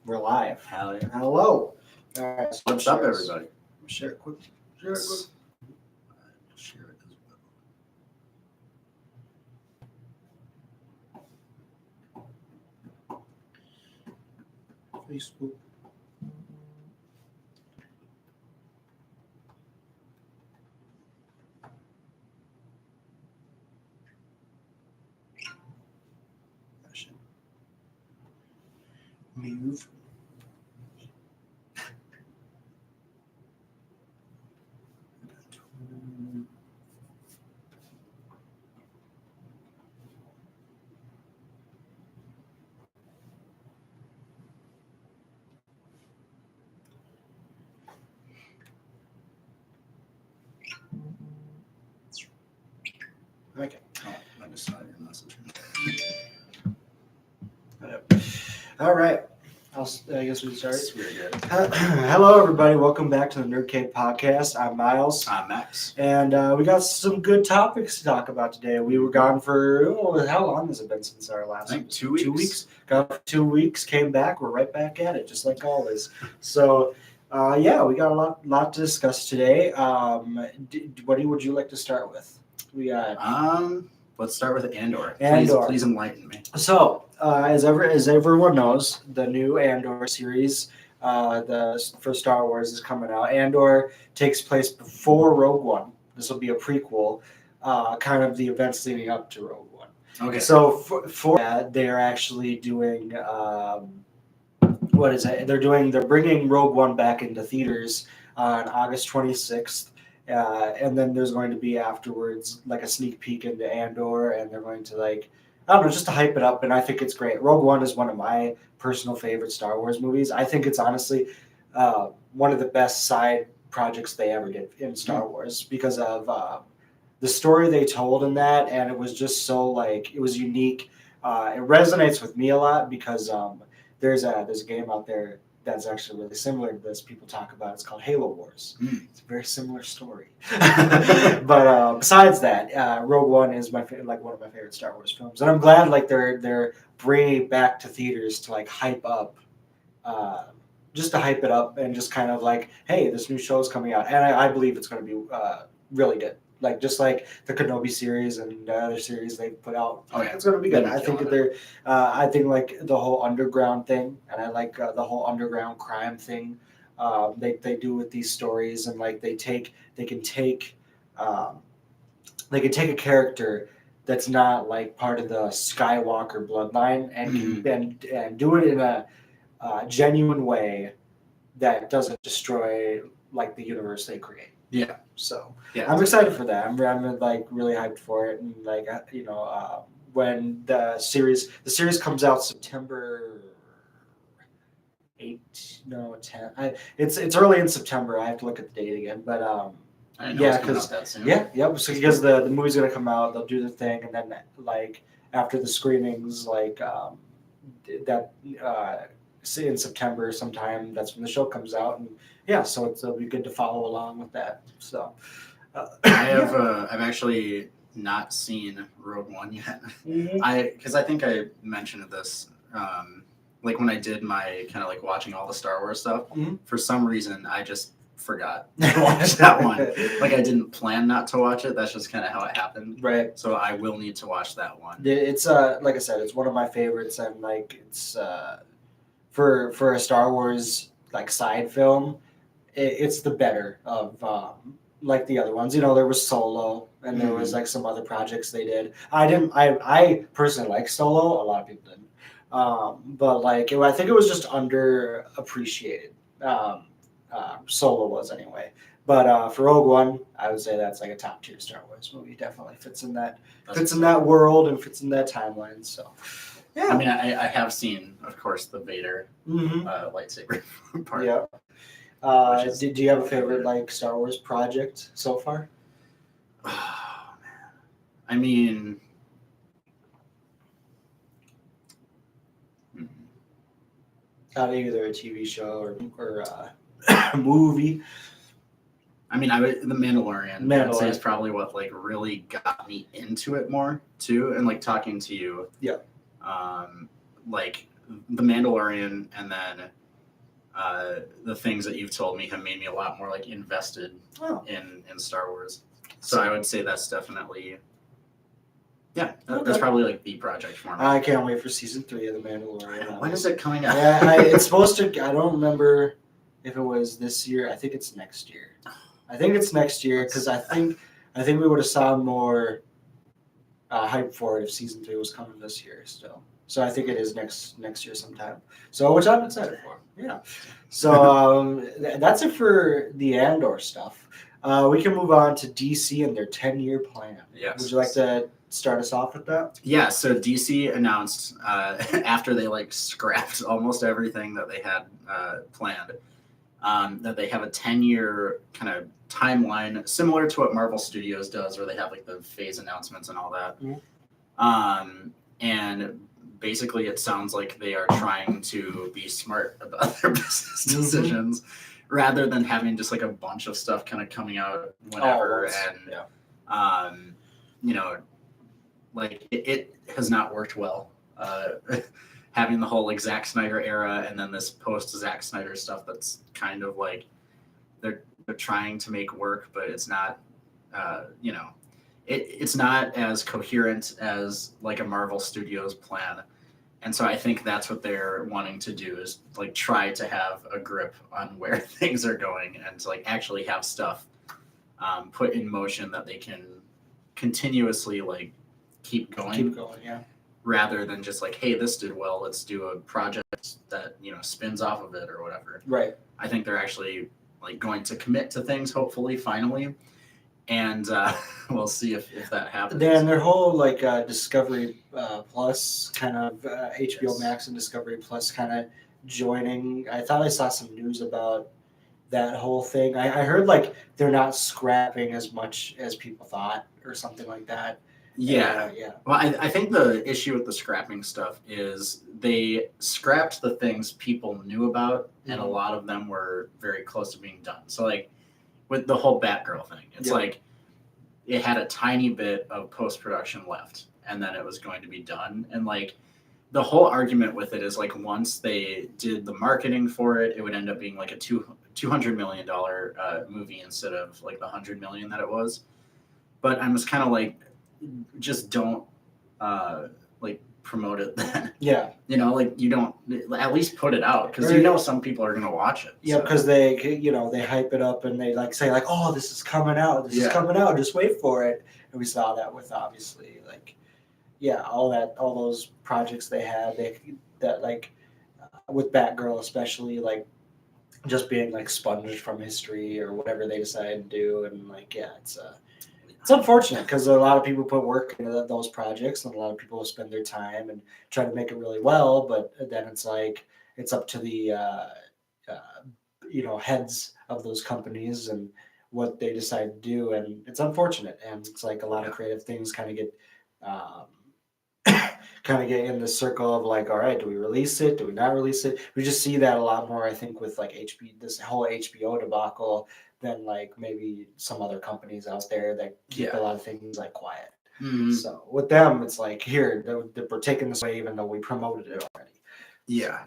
We're live. Hell yeah. Hello. All right. So What's up, everybody? Share it quick. Share it as well. Facebook. Move. Okay. Oh, I just saw your message. All right. I guess we start. We're good. Hello, everybody. Welcome back to the NerdKave Podcast. I'm Miles. I'm Max. And we got some good topics to talk about today. We were gone for, how long has it been since our last? I think 2 weeks. 2 weeks. Gone for 2 weeks, came back. We're right back at it, just like always. So, we got a lot to discuss today. What would you like to start with? We got... Let's start with Andor. Andor. Please enlighten me. So, as everyone knows, the new Andor series, for Star Wars is coming out. Andor takes place before Rogue One. This will be a prequel, kind of the events leading up to Rogue One. Okay. So for that, they're actually doing what is it? They're bringing Rogue One back into theaters on August 26th. And then there's going to be afterwards like a sneak peek into Andor, and they're going to just to hype it up, and I think it's great. Rogue One is one of my personal favorite Star Wars movies. I think it's honestly one of the best side projects they ever did in Star Wars because of the story they told in that, and it was just so it was unique. It resonates with me a lot because there's a game out there that's actually really similar to this. People talk about it's called Halo Wars. It's a very similar story. But besides that, Rogue One is one of my favorite Star Wars films, and I'm glad they're bringing it back to theaters to hype up, just to hype it up and just kind of hey, this new show is coming out, and I believe it's going to be really good. Just like the Kenobi series and the other series they put out, it's going to be good. I think I think the whole underground thing, and I like the whole underground crime thing. They do with these stories, and they can take a character that's not part of the Skywalker bloodline and do it in a genuine way that doesn't destroy the universe they create. Yeah. So I'm excited for that. I'm really hyped for it, and when the series comes out September 10. It's early in September. I have to look at the date again, but I know it's coming out that soon. So because the movie's gonna come out, they'll do the thing, and then after the screenings, in September sometime, that's when the show comes out, and so it'll be good to follow along with that. So I've actually not seen Rogue One yet. Because I think I mentioned this when I did my kind of watching all the Star Wars stuff. For some reason I just forgot to watch that one. I didn't plan not to watch it. That's just kind of how it happened. Right. So I will need to watch that one. It's like I said, it's one of my favorites, and it's for a Star Wars side film, it's the better of the other ones. There was Solo, and there was some other projects they did. I personally like Solo. A lot of people didn't, but I think it was just underappreciated. Solo was anyway. But for Rogue One, I would say that's a top tier Star Wars movie. Definitely fits in that world and fits in that timeline. So. Yeah. I mean, I have seen, of course, the Vader lightsaber part. Yeah. Do you have a favorite Star Wars project so far? Oh man, I mean, either a TV show or a movie. I mean, the Mandalorian. I'd say is probably what really got me into it more too, and talking to you. Yeah. The Mandalorian and then the things that you've told me have made me a lot more like invested in Star Wars. So I would say that's definitely, that's probably like the project for me. I can't wait for season 3 of The Mandalorian. When is it coming out? Yeah, it's supposed to. I don't remember if it was this year. I think it's next year. I think it's next year because I think we would have saw more hype for it if season 3 was coming this year still. So I think it is next year sometime. So which I'm excited for. Yeah. So that's it for the Andor stuff. We can move on to DC and their 10-year plan. Yes. Would you like to start us off with that? Yeah. So DC announced after they like scrapped almost everything that they had planned that they have a 10-year kind of timeline similar to what Marvel Studios does, where they have like the phase announcements and all that. Mm-hmm. And basically, it sounds like they are trying to be smart about their business decisions rather than having just like a bunch of stuff kind of coming out whenever. Like it has not worked well. Having the whole like Zack Snyder era and then this post Zack Snyder stuff that's kind of like they're trying to make work, but it's not, it's not as coherent as like a Marvel Studios plan. And so I think that's what they're wanting to do is like try to have a grip on where things are going and to like actually have stuff put in motion that they can continuously like keep going, yeah. Rather than just like, hey, this did well, let's do a project that, spins off of it or whatever. Right. I think they're actually like going to commit to things, hopefully, finally. And we'll see if that happens. Then their whole like Discovery Plus kind of HBO Max and Discovery Plus kind of joining. I thought I saw some news about that whole thing. I heard like they're not scrapping as much as people thought or something like that. Yeah. Well, I think the issue with the scrapping stuff is they scrapped the things people knew about, and a lot of them were very close to being done. So like with the whole Batgirl thing, it's like it had a tiny bit of post-production left, and then it was going to be done. And like the whole argument with it is like once they did the marketing for it, it would end up being like a $200 million movie instead of like the $100 million that it was. But I'm just kind of like, just don't like promote it then. Yeah. Like you don't at least put it out because some people are gonna watch it. Yeah, because they they hype it up and they like say like, oh, this is coming out. This is coming out. Just wait for it. And we saw that with obviously like all those projects they had that like with Batgirl especially like just being like sponged from history or whatever they decided to do and like it's unfortunate because a lot of people put work into those projects and a lot of people spend their time and try to make it really well, but then it's like it's up to the heads of those companies and what they decide to do, and it's unfortunate. And it's like a lot of creative things kind of get in the circle of like, all right, do we release it? Do we not release it? We just see that a lot more, I think, with like this whole HBO debacle than like maybe some other companies out there that keep a lot of things like quiet. Mm-hmm. So with them, it's like here we're taking this away even though we promoted it already. Yeah.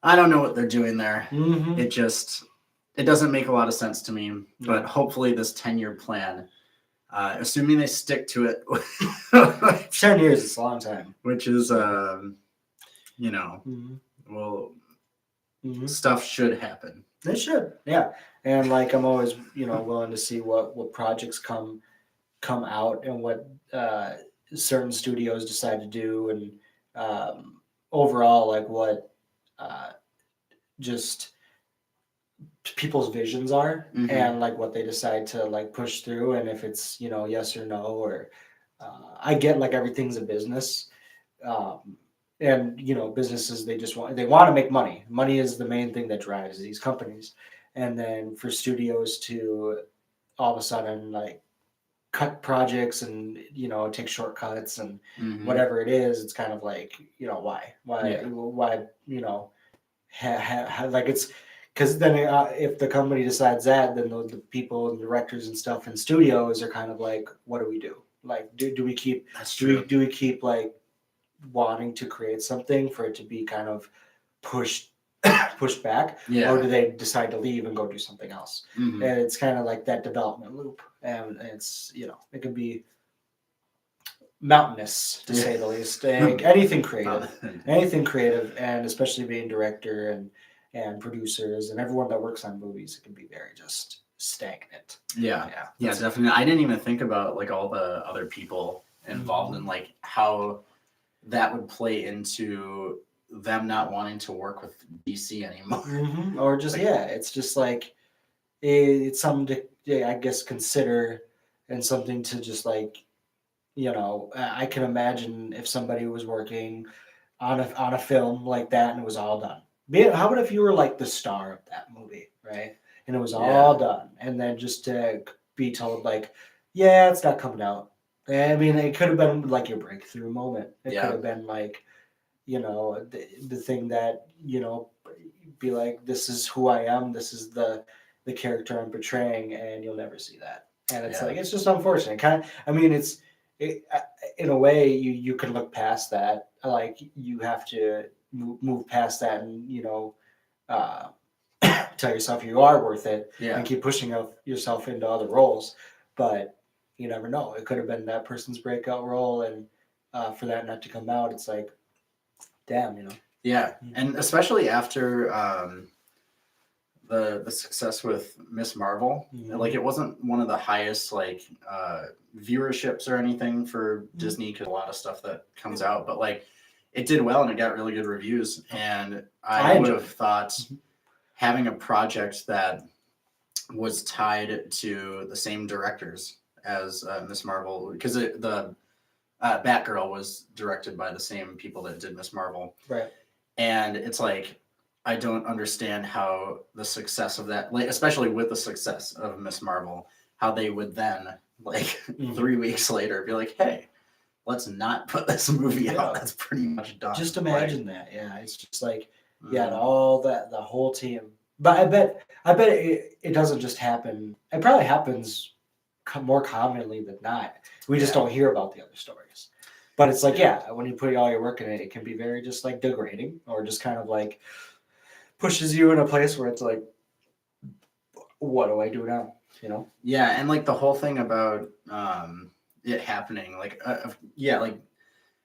I don't know what they're doing there. Mm-hmm. It doesn't make a lot of sense to me. But hopefully this 10-year plan, assuming they stick to it, 10 years is a long time. Which is stuff should happen. They should, yeah. And like I'm always, willing to see what projects come out and what certain studios decide to do, and overall like what just people's visions are, and like what they decide to like push through, and if it's yes or no, or I get like everything's a business. And businesses they want to make money. Money is the main thing that drives these companies. And then for studios to all of a sudden like cut projects and take shortcuts and whatever it is, it's kind of like why like it's because then if the company decides that, then the people and directors and stuff in studios are kind of like, what do we do? Like do we keep do we keep like wanting to create something for it to be kind of pushed pushed back, Yeah. or do they decide to leave and go do something else? Mhm. And it's kind of like that development loop, and it's it can be mountainous to say the least. Anything creative, and especially being director and producers and everyone that works on movies, it can be very just stagnant. Yeah, definitely. I didn't even think about like all the other people involved in like how that would play into them not wanting to work with DC anymore. Or just Like- it's just like it's something to I guess consider, and something to just like I can imagine if somebody was working on a film like that and it was all done. How about if you were like the star of that movie, right? And it was all done, and then just to be told like, yeah, it's not coming out. I mean, it could have been like your breakthrough moment. It could have been like, the thing that be like, this is who I am. This is the character I'm portraying, and you'll never see that. And it's like it's just unfortunate. Kind of. I mean, in a way you can look past that. Like you have to move past that, and tell yourself you are worth it, and keep pushing yourself into other roles. But you never know. It could have been that person's breakout role, and for that not to come out, it's like, damn. Yeah, and especially after the success with Miss Marvel, like it wasn't one of the highest like viewerships or anything for Disney, because a lot of stuff that comes out, but like it did well and it got really good reviews, and I would have thought having a project that was tied to the same directors as Miss Marvel, because the Batgirl was directed by the same people that did Miss Marvel, right? And it's like, I don't understand how the success of that, like especially with the success of Miss Marvel, how they would then like 3 weeks later be like, hey, let's not put this movie out. That's pretty much done. Just imagine that. Yeah, it's just like all that, the whole team. But I bet it doesn't just happen. It probably happens more commonly than not. We just don't hear about the other stories. But it's like, when you put all your work in it, it can be very just like degrading, or just kind of like pushes you in a place where it's like, what do I do now? Yeah, and like the whole thing about it happening, like like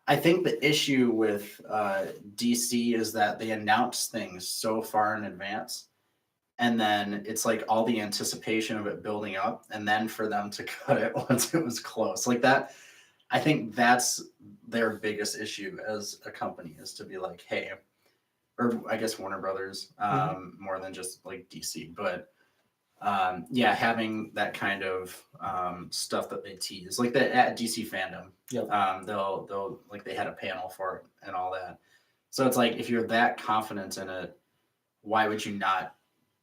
I think the issue with DC is that they announce things so far in advance, and then it's like all the anticipation of it building up, and then for them to cut it once it was close, like that. I think that's their biggest issue as a company, is to be like, hey, or I guess Warner Brothers, more than just like DC, but having that kind of stuff that they tease, like that at DC Fandom, they'll like they had a panel for it and all that. So it's like, if you're that confident in it, why would you not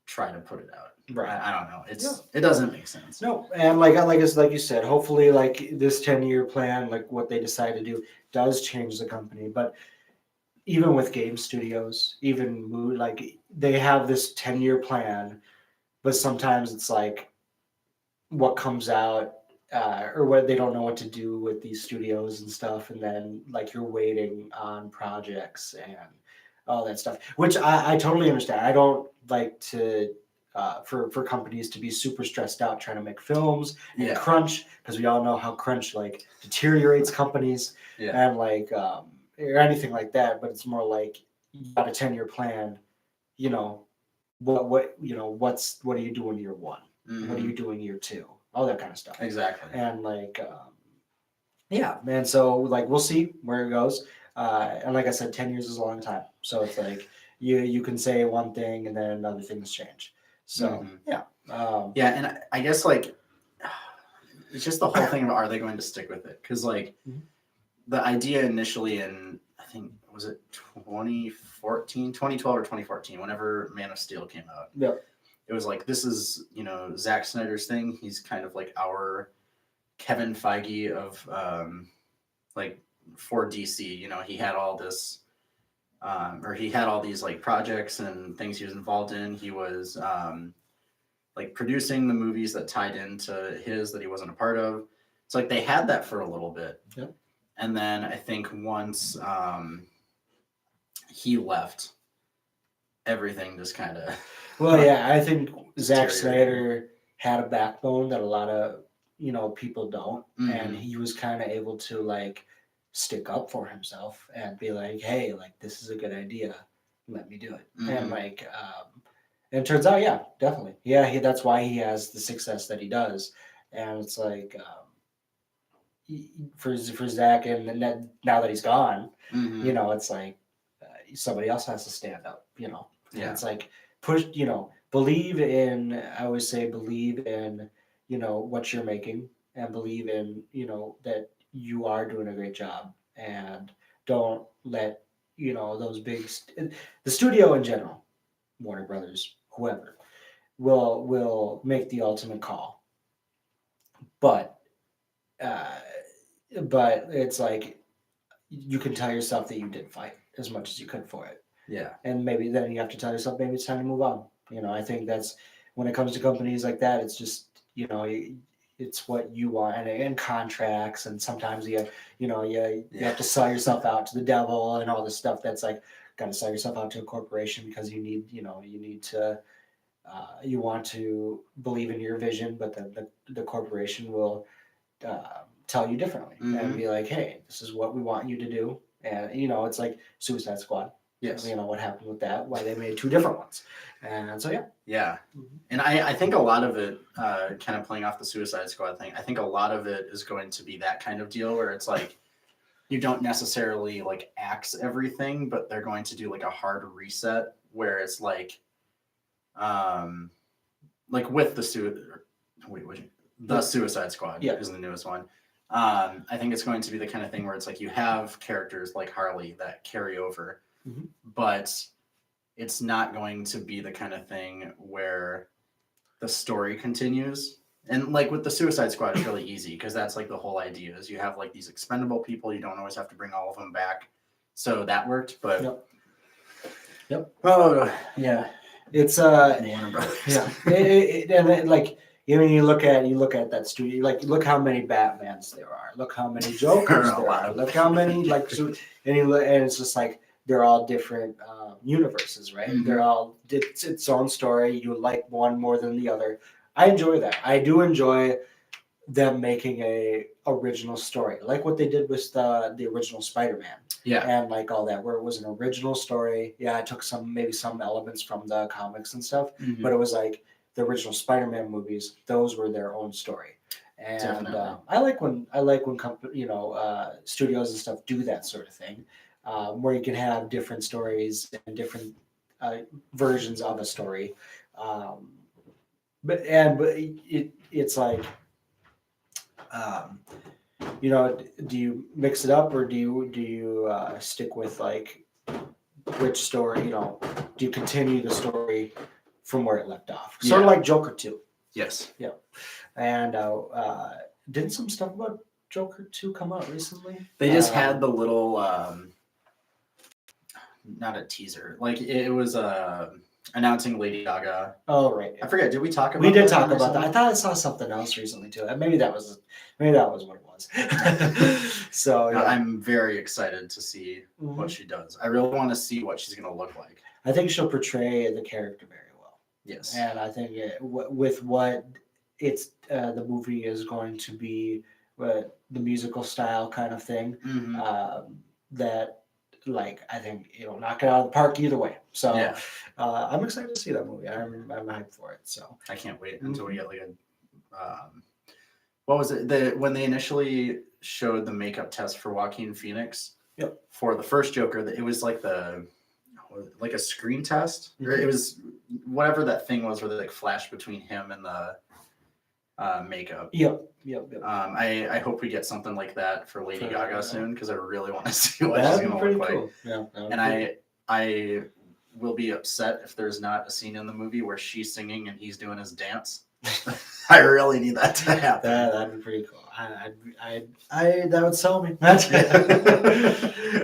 try to put it out? Right. I don't know. It doesn't make sense. No, and like you said, hopefully like this 10-year plan, like what they decide to do, does change the company. But even with game studios, even like they have this 10-year plan, but sometimes it's like what comes out, or what they don't know what to do with these studios and stuff, and then like you're waiting on projects and all that stuff, which I totally understand. I don't like to for companies to be super stressed out trying to make films and crunch, because we all know how crunch like deteriorates companies and like or anything like that. But it's more like, you got a 10-year plan, what are you doing year one? What are you doing year two? All that kind of stuff. Exactly. And like man, so like we'll see where it goes. And like I said, 10 years is a long time. So it's like you can say one thing and then other things change. So and I guess like it's just the whole thing of, are they going to stick with it? Because like the idea initially in, I think, was it 2012 or 2014, whenever Man of Steel came out. Yeah. It was like, this is, Zack Snyder's thing. He's kind of like our Kevin Feige of like for DC. He had all this or he had all these like projects and things he was involved in. He was like producing the movies that tied into his that he wasn't a part of. It's like they had that for a little bit. Yep. And then I think once he left, everything just kind of. Well, yeah, I think Zack deteriorated. Snyder had a backbone that a lot of people don't, and Mhm. he was kind of able to like stick up for himself and be like, hey, like this is a good idea, let me do it, and Mhm. like and it turns out, yeah, definitely, yeah, that's why he has the success that he does, and it's like for Zach, and then now that he's gone, Mhm. it's like somebody else has to stand up, and Yeah. it's like push, believe in. I always say believe in, what you're making, and believe in, that you are doing a great job, and don't let those the studio in general, Warner Brothers, whoever will make the ultimate call, but. Uh, but it's like you can tell yourself that you did fight as much as you could for it. Yeah. And maybe then you have to tell yourself maybe it's time to move on. I think that's when it comes to companies like that, it's just, it's what you want, and contracts, and sometimes you have to sell yourself out to the devil and all this stuff that's like got to sell yourself out to a corporation because you need to you want to believe in your vision, but the corporation will tell you differently and be like, hey, this is what we want you to do. And, it's like Suicide Squad. Yes. What happened with that, why they made two different ones. And so, yeah. Yeah. And I think a lot of it, kind of playing off the Suicide Squad thing, I think a lot of it is going to be that kind of deal where it's like, you don't necessarily like axe everything, but they're going to do like a hard reset where it's like with the Suicide Squad is the newest one. I think it's going to be the kind of thing where it's like you have characters like Harley that carry over, but it's not going to be the kind of thing where the story continues. And like with the Suicide Squad, it's really easy because that's like the whole idea is you have like these expendable people. You don't always have to bring all of them back. So that worked, but Yep. Oh yeah, it's Warner Brothers. Yeah, and like you look at that studio, like look how many Batmans there are, look how many Jokers there are, look how many and it's just like they're all different universes, right? They're all its own story. You like one more than the other. I enjoy that. I do enjoy them making a original story, like what they did with the original Spider-Man. Yeah. And like all that, where it was an original story. Yeah, I took maybe some elements from the comics and stuff, but it was like the original Spider-Man movies. Those were their own story. And I like when studios and stuff do that sort of thing, where you can have different stories and different versions of a story. But it's like, do you mix it up, or do you stick with like which story? Do you continue the story from where it left off? Sort of like Joker 2. Yes. Yeah. And didn't some stuff about Joker 2 come out recently? They just had the little, not a teaser. Like it was announcing Lady Gaga. Oh right. I forget. Did we talk about? We did talk about that. I thought I saw something else recently too. Maybe that was what it was. So yeah. I'm very excited to see what she does. I really want to see what she's going to look like. I think she'll portray the character very well. Yes. And I think with what it's the movie is going to be, the musical style kind of thing, that like I think it'll knock it out of the park either way. So yeah. I'm excited to see that movie. I'm hyped for it. So I can't wait until we get like a what was it? When they initially showed the makeup test for Joaquin Phoenix for the first Joker, it was like a screen test. Or it was whatever that thing was where they like flashed between him and the makeup. Yep. I hope we get something like that for Lady Gaga soon, because I really want to see what she's going to look like. Yeah, and I will be upset if there's not a scene in the movie where she's singing and he's doing his dance. I really need that to happen. That'd be pretty cool. That would sell me.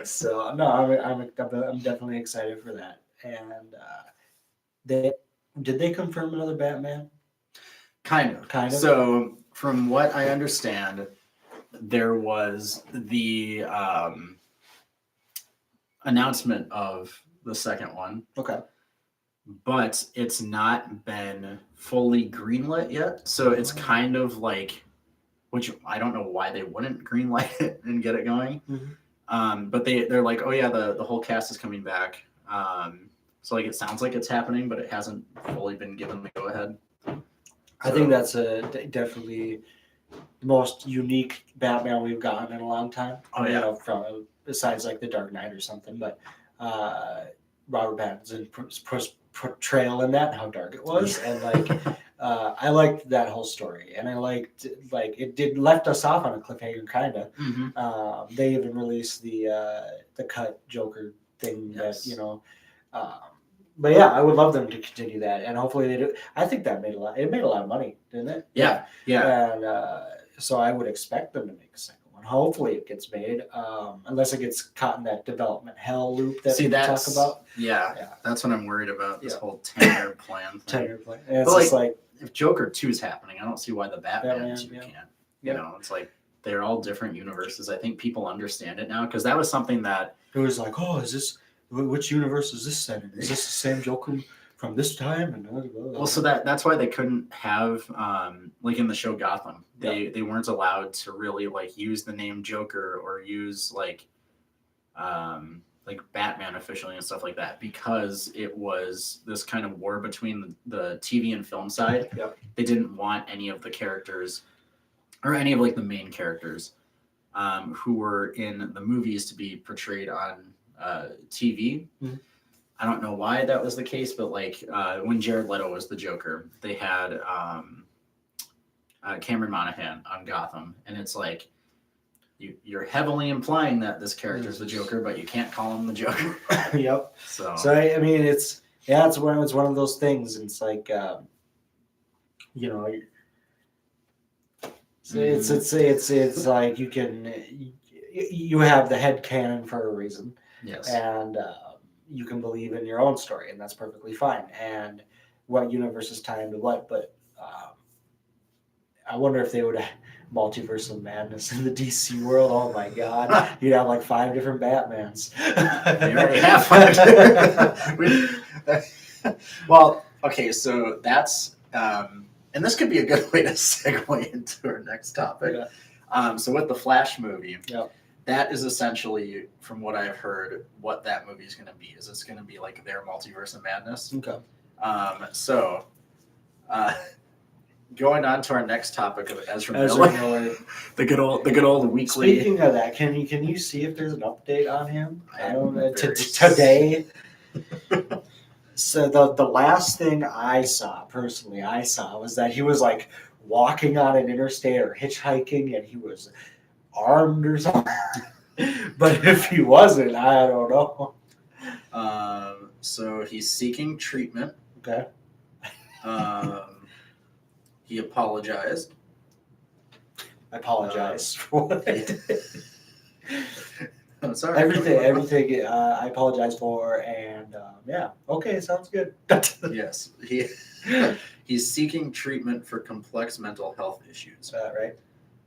So no, I'm definitely excited for that. And did they confirm another Batman? Kind of. So from what I understand, there was the announcement of the second one. Okay. But it's not been fully greenlit yet. So it's kind of like, which I don't know why they wouldn't greenlight it and get it going. Mm-hmm. But they're like, oh yeah, the whole cast is coming back. So like it sounds like it's happening, but it hasn't fully been given the go ahead. I think that's definitely the most unique Batman we've gotten in a long time. Oh yeah. You know, from besides like the Dark Knight or something, but Robert Pattinson's portrayal in that, how dark it was, and like I liked that whole story, and I liked like it did left us off on a cliffhanger, kind of. Mm-hmm. They even released the cut Joker thing Yes. that but yeah, I would love them to continue that, and hopefully they do. I think that made a lot. It made a lot of money, didn't it? Yeah. And so I would expect them to make a second one. Hopefully it gets made, unless it gets caught in that development hell loop that we talk about. Yeah, that's what I'm worried about. This whole 10-year plan. 10-year plan. And it's but just like if Joker 2 is happening, I don't see why the Batman 2 can't. You Yeah. know, it's like they're all different universes. I think people understand it now because that was something that it was like, oh, is this which universe is this set in? Is this the same Joker from this time? And well, so that's why they couldn't have like in the show Gotham, they weren't allowed to really like use the name Joker or use like Batman officially and stuff like that because it was this kind of war between the TV and film side. Yep. They didn't want any of the characters or any of like the main characters who were in the movies to be portrayed on TV. Mm-hmm. I don't know why that was the case, but like when Jared Leto was the Joker, they had Cameron Monaghan on Gotham, and it's like you're heavily implying that this character is the Joker, but you can't call him the Joker. Yep. So I mean, it's one of those things. And it's like it's like you have the headcanon for a reason. Yes. And you can believe in your own story, and that's perfectly fine. And what universe is tied to what, but I wonder if they would have multiverse of madness in the DC world. Oh my God, you'd have like 5 different Batmans. You already have 5. Well, okay, so that's and this could be a good way to segue into our next topic. Yeah. So with the Flash movie, Yep. That is essentially, from what I've heard, what that movie is going to be. Is it's going to be like their multiverse of madness. Okay. So, going on to our next topic of Ezra Miller, the good old weekly. Speaking of that, can you see if there's an update on him? I don't know. Today. So the last thing I saw was that he was like walking on an interstate or hitchhiking, and he was armed or something. But if he wasn't, I don't know. So he's seeking treatment. Okay. He apologized. I apologize for what I did. I'm sorry. Everything I apologize for, and yeah, okay, sounds good. Yes, he's seeking treatment for complex mental health issues. Right.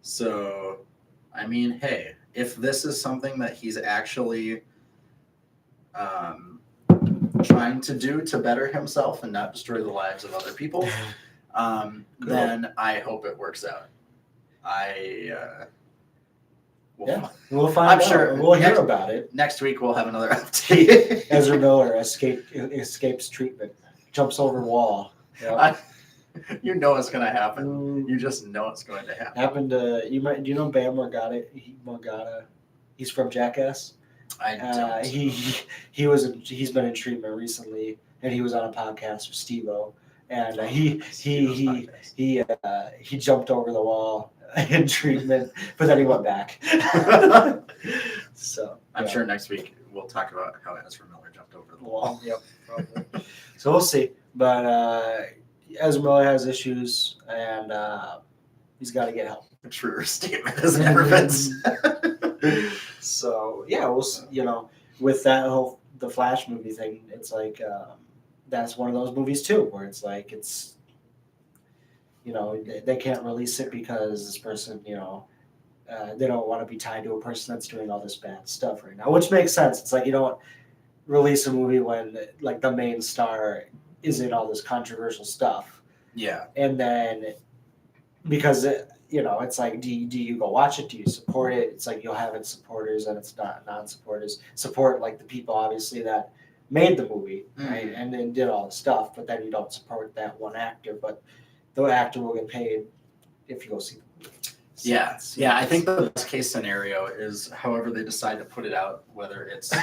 So, I mean, hey, if this is something that he's actually trying to do to better himself and not destroy the lives of other people, then I hope it works out. We'll find out. Sure We'll hear about it. Next week we'll have another update. Ezra Miller escapes treatment, jumps over wall. Yep. You know it's going to happen. You just know it's going to happen. Happened to do you know Bam Morgana? He's from Jackass. I don't. He's been in treatment recently, and he was on a podcast with Steve-O, and he jumped over the wall in treatment, but then he went back. So I'm sure next week we'll talk about how Ezra Miller jumped over the wall. Yep, probably. So we'll see, but Ezra Miller has issues, and he's got to get help. A truer statement has never been said. So yeah, with that the Flash movie thing, it's like that's one of those movies too, where it's like they can't release it because this person they don't want to be tied to a person that's doing all this bad stuff right now, which makes sense. It's like you don't release a movie when like the main star is in all this controversial stuff. Yeah. And then because it's like, do you go watch it? Do you support it? It's like you'll have its supporters and it's not non-supporters. Support like the people obviously that made the movie, right? And then did all the stuff, but then you don't support that one actor, but the actor will get paid if you go see the movie. So I think the best case scenario is however they decide to put it out, whether it's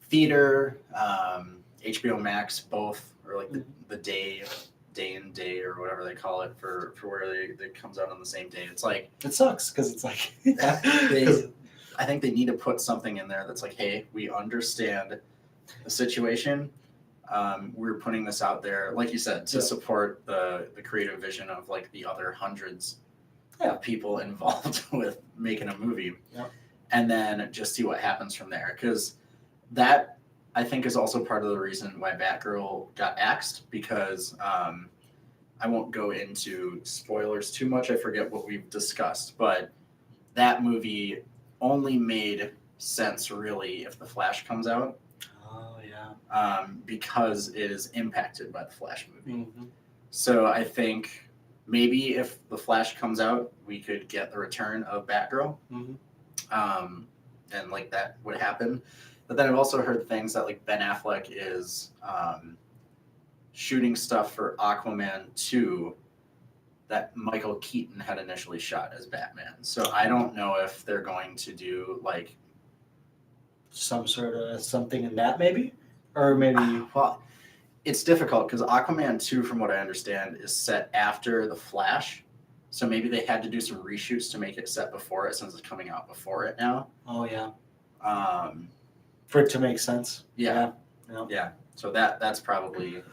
theater, HBO Max, both, or like the day and day or whatever they call it for where it comes out on the same day. It's like it sucks because it's like I think they need to put something in there that's like, hey, we understand the situation. We're putting this out there, like you said, to support the creative vision of like the other hundreds of people involved with making a movie, and then just see what happens from there. Because that, I think, is also part of the reason why Batgirl got axed, because I won't go into spoilers too much. I forget what we've discussed, but that movie only made sense really if the Flash comes out. Oh yeah. Because it is impacted by the Flash movie. So I think maybe if the Flash comes out, we could get the return of Batgirl, and like that would happen. But then I've also heard things that like Ben Affleck is shooting stuff for Aquaman 2 that Michael Keaton had initially shot as Batman. So I don't know if they're going to do like some sort of something in that maybe, or maybe. Well, it's difficult because Aquaman 2, from what I understand, is set after the Flash. So maybe they had to do some reshoots to make it set before it, since it's coming out before it now. Oh yeah. For it to make sense. Yeah. So that's probably it.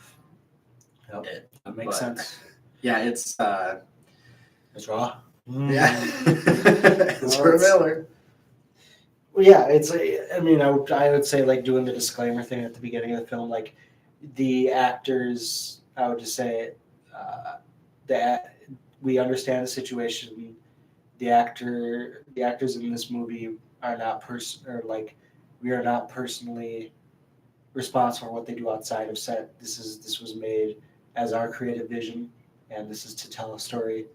That makes sense. Yeah, it's raw. Yeah. Ezra Miller. Well, yeah, I would say like doing the disclaimer thing at the beginning of the film, like the actors, I would just say that we understand the situation. The actors in this movie are not we are not personally responsible for what they do outside of set. This was made as our creative vision, and this is to tell a story.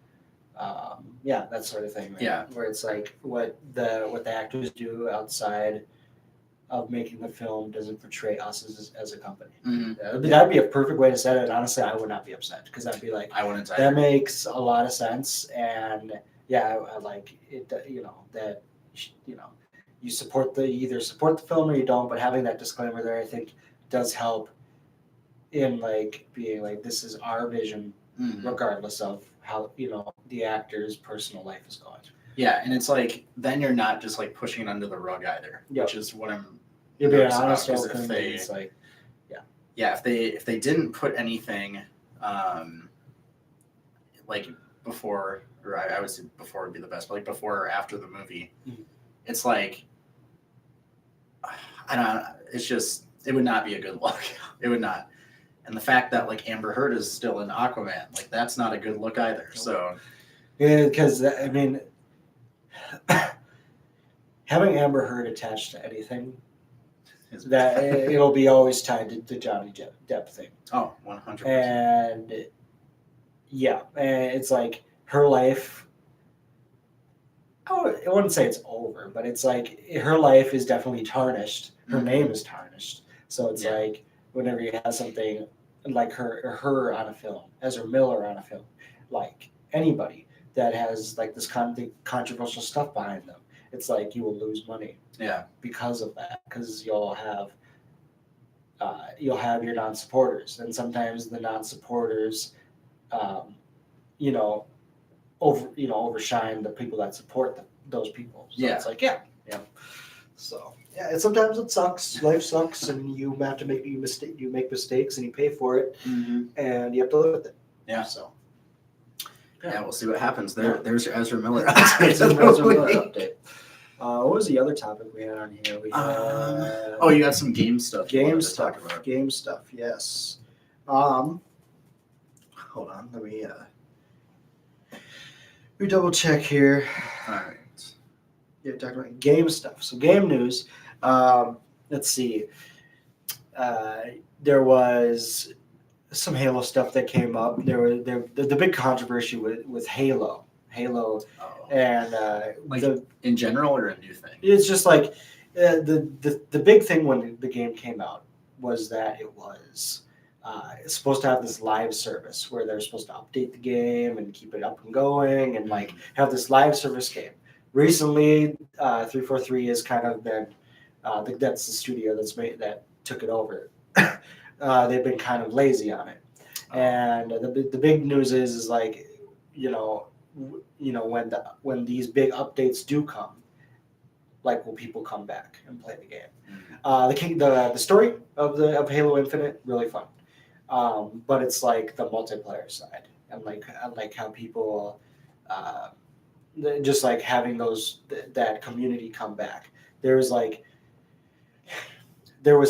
That sort of thing. Right? Yeah. Where it's like what the actors do outside of making the film doesn't portray us as a company. That'd be a perfect way to set it. Honestly, I would not be upset because I'd be like, I wouldn't. That makes a lot of sense, and I like it. That you either support the film or you don't. But having that disclaimer there, I think, does help in like being like, this is our vision, regardless of how the actor's personal life is going. Yeah, and it's like then you're not just like pushing it under the rug either, which is what I'm. You're being honest. If they didn't put anything, like before, or I would say before would be the best, but like before or after the movie, it's like I don't know. It's just it would not be a good look. It would not. And the fact that like Amber Heard is still in Aquaman, like that's not a good look either. So yeah, because having Amber Heard attached to anything, that it'll be always tied to the Johnny Depp thing. Oh, 100%. And it's like her life. I wouldn't say it's over, but it's like her life is definitely tarnished. Her name is tarnished. So it's like whenever you have something like her on a film, Ezra Miller on a film, like anybody that has like this controversial stuff behind them, it's like you will lose money. Yeah. Because of that, because you'll have your non-supporters, and sometimes the non-supporters, overshine the people that support those people. So it's like So sometimes it sucks. Life sucks, and you have to make mistakes, and you pay for it, and you have to live with it. Yeah. So. Yeah, we'll see what happens. There's your Ezra Miller update. What was the other topic we had on here? We had, you got some game stuff. Game stuff, yes. Hold on, let me double check here. All right. Yeah, talking about game stuff. So game news. Let's see. There was some Halo stuff that came up. The big controversy with Halo. Oh. And like in general or a new thing? it's just like the big thing when the game came out was that it was supposed to have this live service where they're supposed to update the game and keep it up and going and like have this live service game. Recently, 343 has kind of been that's the studio that took it over. They've been kind of lazy on it, and the big news is like when these big updates do come, like will people come back and play the game? The story of Halo Infinite really fun, but it's like the multiplayer side and like how people just like having that community come back. There was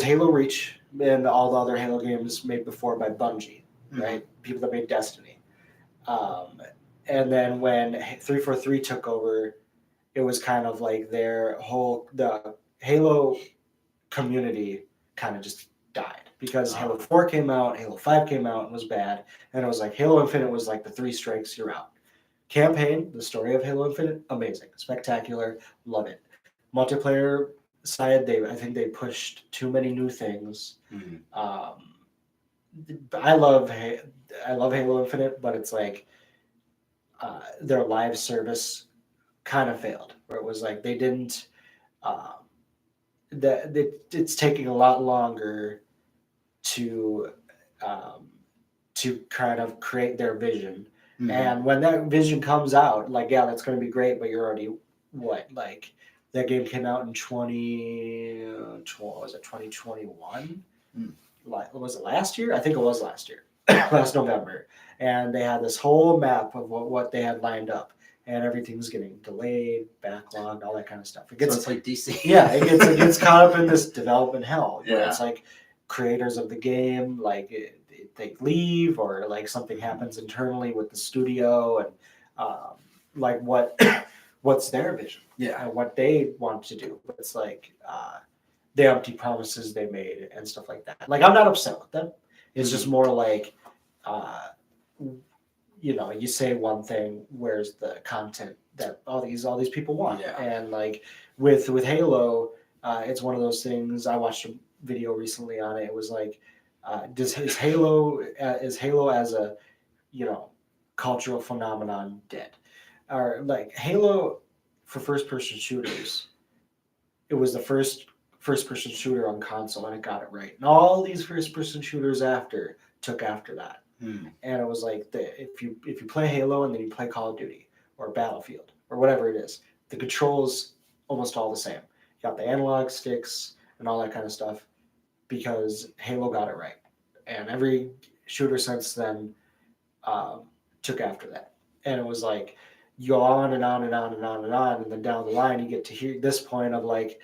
Halo Reach and all the other Halo games made before by Bungie, right? People that made Destiny. And then when 343 took over, it was kind of like the Halo community kind of just died because Halo 4 came out, Halo 5 came out and was bad, and it was like Halo Infinite was like the 3 strikes, you're out. Campaign, the story of Halo Infinite, amazing, spectacular, love it. Multiplayer side, I think they pushed too many new things. I love Halo Infinite, but it's like their live service kind of failed, where it was like they didn't. It's taking a lot longer to kind of create their vision. And when that vision comes out, like, yeah, that's going to be great, but you're already that game came out in 2021? Was it last year? I think it was last year, last November. And they had this whole map of what they had lined up, and everything's getting delayed, backlogged, all that kind of stuff. So it's like DC. Yeah, it gets caught up in this development hell. Where Yeah. it's like creators of the game, they leave, or like something happens internally with the studio, and like what's their vision? Yeah. And what they want to do. But it's like the empty promises they made and stuff like that. Like, I'm not upset with them. It's just more like, you say one thing, where's the content that all these people want? Yeah. And like with Halo, it's one of those things. I watched a video recently on it. It was like, is Halo as a cultural phenomenon dead? Or like Halo for first-person shooters, it was the first-person shooter on console, and it got it right. And all these first-person shooters took after that. And it was like if you play Halo and then you play Call of Duty or Battlefield or whatever it is, the controls almost all the same. You got the analog sticks and all that kind of stuff because Halo got it right. And every shooter since then took after that. And it was like you go on and on and on and on and on, and then down the line you get to hear this point of like,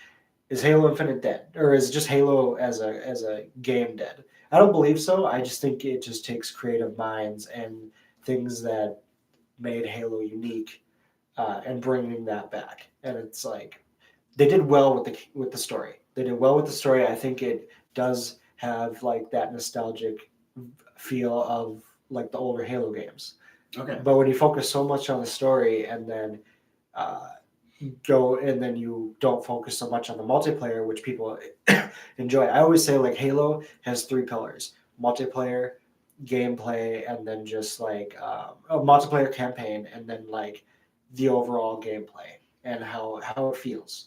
is Halo Infinite dead, or is just Halo as a game dead? I don't believe so. I just think it just takes creative minds and things that made Halo unique, and bringing that back. And it's like they did well with the story. They did well with the story. I think it does have like that nostalgic feel of like the older Halo games. Okay. But when you focus so much on the story and then you don't focus so much on the multiplayer, which people enjoy. I always say like Halo has 3 pillars: multiplayer, gameplay, and then just like a multiplayer campaign, and then like the overall gameplay and how it feels.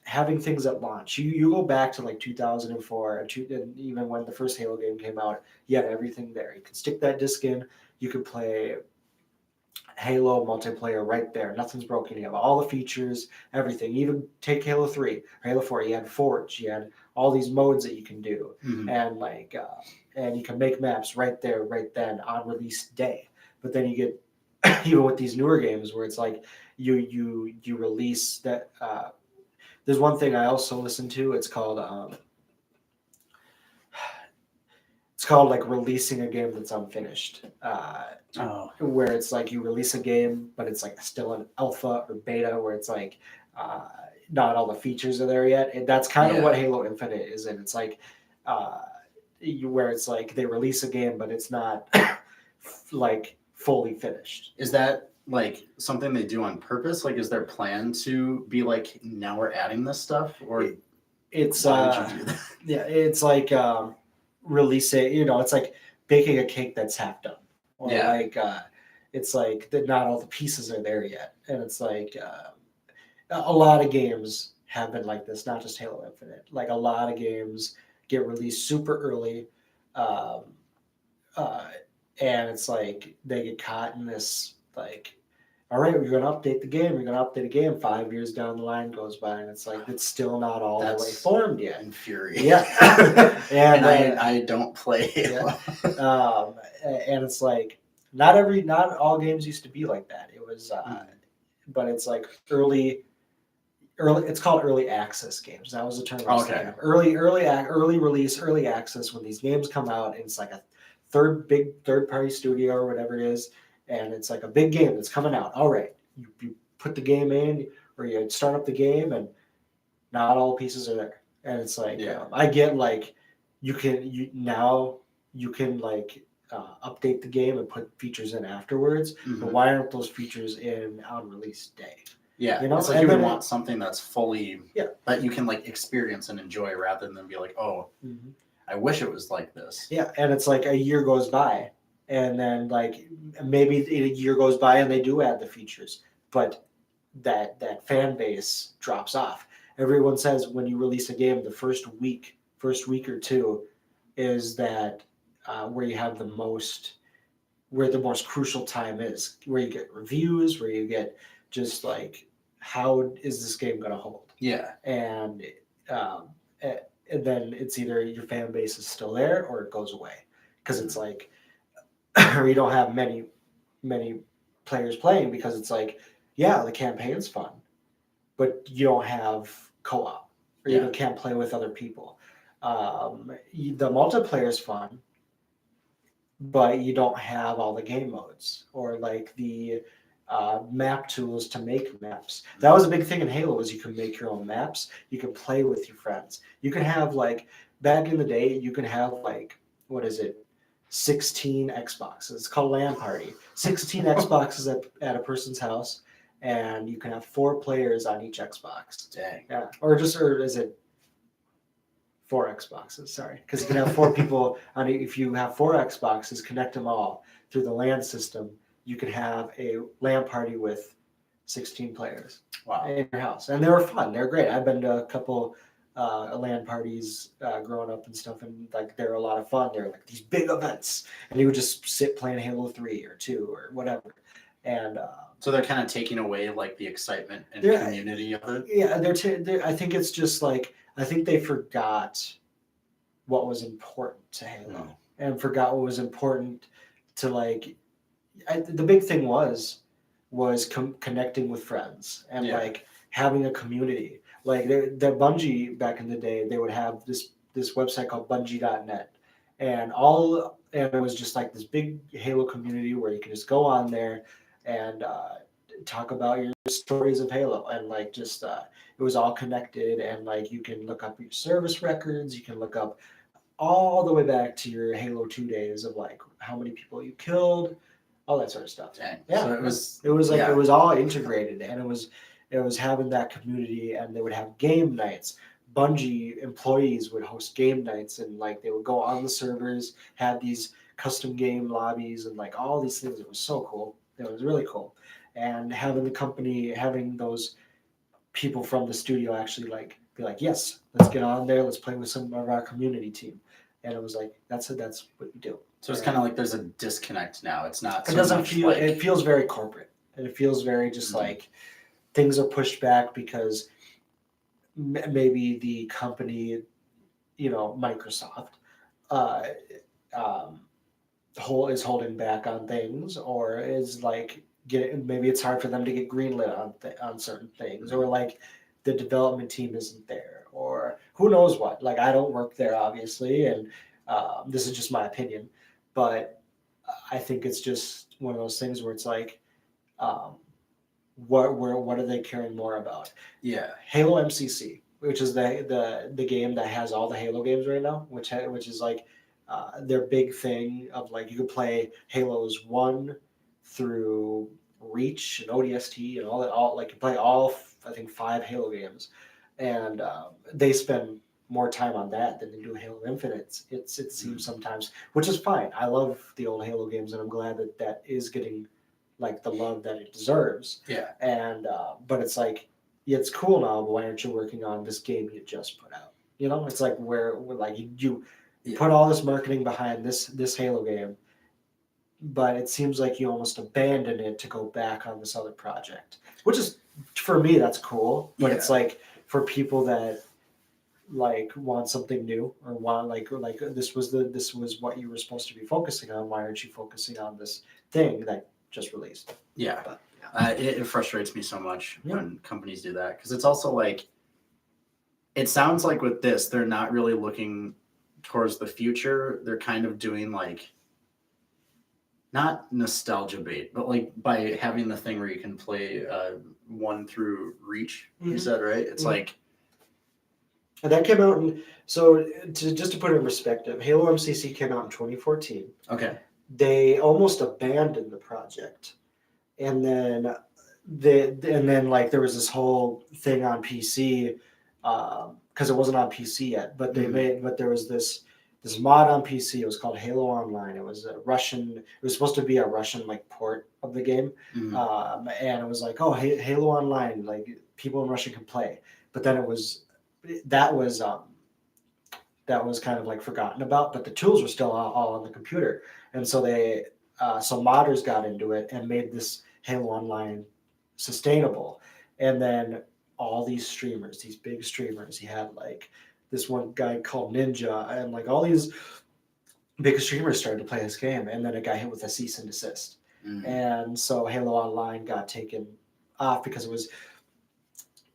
Having things at launch, you go back to like 2004, and even when the first Halo game came out, you had everything there. You could stick that disc in, you could play Halo multiplayer right there. Nothing's broken. You have all the features, everything. Even take Halo 3 or Halo 4. You had Forge. You had all these modes that you can do, and like and you can make maps right there, right then on release day. But then you get even with these newer games where it's like you release that. There's one thing I also listen to. It's called like releasing a game that's unfinished. Where it's like you release a game, but it's like still an alpha or beta, where it's like not all the features are there yet. And that's kind of what Halo Infinite is, and it's like where it's like they release a game, but it's not like fully finished. Is that like something they do on purpose? Like, is their plan to be like, now we're adding this stuff, or it's why would you do that? yeah, it's like release it. It's like baking a cake that's half done, or like it's like that not all the pieces are there yet, and it's like a lot of games have been like this, not just Halo Infinite. Like a lot of games get released super early, and it's like they get caught in this like, all right, we're going to update the game. We're going to update a game. 5 years down the line goes by, and it's like it's still not all the way formed yet. Infuriating. Yeah, and I don't play Halo. And it's like not all games used to be like that. It was, but it's like early. It's called early access games. That was the term I was thinking of. Early release, early access. When these games come out, and it's like a third party studio or whatever it is, and it's like a big game that's coming out. All right, you put the game in, or you start up the game, and not all pieces are there. And it's like I get like you can like update the game and put features in afterwards. But why aren't those features in on release day? Yeah, it's like you would want something that's fully that you can like experience and enjoy, rather than be like, oh, I wish it was like this. Yeah, and it's like a year goes by, and then like maybe a year goes by and they do add the features, but that fan base drops off. Everyone says when you release a game, the first week or two is that where you have where the most crucial time is, where you get reviews, where you get just like, how is this game going to hold? Yeah. And then it's either your fan base is still there or it goes away, because it's like, or you don't have many players playing, because it's like, yeah, the campaign's fun, but you don't have co-op, or you can't play with other people. The multiplayer is fun, but you don't have all the game modes or like the map tools to make maps. That was a big thing in Halo, was you can make your own maps. You can play with your friends. You can have like, back in the day, you can have like, 16 Xboxes. It's called LAN party. 16 Xboxes at a person's house, and you can have 4 players on each Xbox. Dang. Yeah, or is it 4 Xboxes? Sorry, because you can have 4 people on. If you have 4 Xboxes, connect them all through the LAN system. You could have a LAN party with 16 players in your house. And they were fun. They're great. I've been to a couple LAN parties growing up and stuff, and like they're a lot of fun. They're like these big events, and you would just sit playing Halo 3 or 2 or whatever. And so they're kind of taking away like the excitement and community of it. Yeah, I think it's just like, I think they forgot what was important to Halo and forgot what was important to like. The big thing was connecting with friends and like having a community. Like the Bungie back in the day, they would have this website called Bungie.net, and it was just like this big Halo community where you can just go on there and talk about your stories of Halo, and like just it was all connected, and like you can look up your service records, you can look up all the way back to your Halo 2 days of like how many people you killed, all that sort of stuff. Dang. Yeah, so it was like it was all integrated, and it was having that community, and they would have game nights. Bungie employees would host game nights, and like they would go on the servers, have these custom game lobbies, and like all these things. It was so cool. It was really cool, and having the company, having those people from the studio actually like be like, yes, let's get on there, let's play with some of our community team, and it was like that's what we do. So it's kind of like there's a disconnect now. It's not. It doesn't feel. Like... It feels very corporate, and it feels very just like things are pushed back because maybe the company, Microsoft, is holding back on things, or is like maybe it's hard for them to get greenlit on certain things, or like the development team isn't there, or who knows what. Like I don't work there, obviously, and this is just my opinion, but I think it's just one of those things where it's like, what are they caring more about? Yeah. Halo MCC, which is the game that has all the Halo games right now, which is like their big thing of like you could play Halos 1 through Reach and ODST and all that, all like you play all I think 5 Halo games, and they spend more time on that than they do Halo Infinite. It seems sometimes, which is fine. I love the old Halo games, and I'm glad that is getting like the love that it deserves. Yeah. And but it's like, yeah, it's cool now, but why aren't you working on this game you just put out? You know, it's like where like you put all this marketing behind this Halo game, but it seems like you almost abandon it to go back on this other project, which is, for me, that's cool. But it's like for people that like want something new or want like this was what you were supposed to be focusing on. Why aren't you focusing on this thing that just released? Yeah. But, it frustrates me so much when companies do that, because it's also like, it sounds like with this, they're not really looking towards the future. They're kind of doing like, not nostalgia bait, but like by having the thing where you can play 1 through Reach, you said, right? It's like, and that came out in, so just to put it in perspective, Halo MCC came out in 2014. Okay. They almost abandoned the project, and then like there was this whole thing on PC because it wasn't on PC yet, but there was this mod on PC. It was called Halo Online. It was a Russian. It was supposed to be a Russian like port of the game, and it was like, oh, Halo Online, like people in Russia can play. But then that was kind of like forgotten about. But the tools were still all on the computer, and so so modders got into it and made this Halo Online sustainable. And then all these streamers, these big streamers, you had like this one guy called Ninja, and like all these big streamers started to play this game, and then it got hit with a cease and desist. And so Halo Online got taken off because it was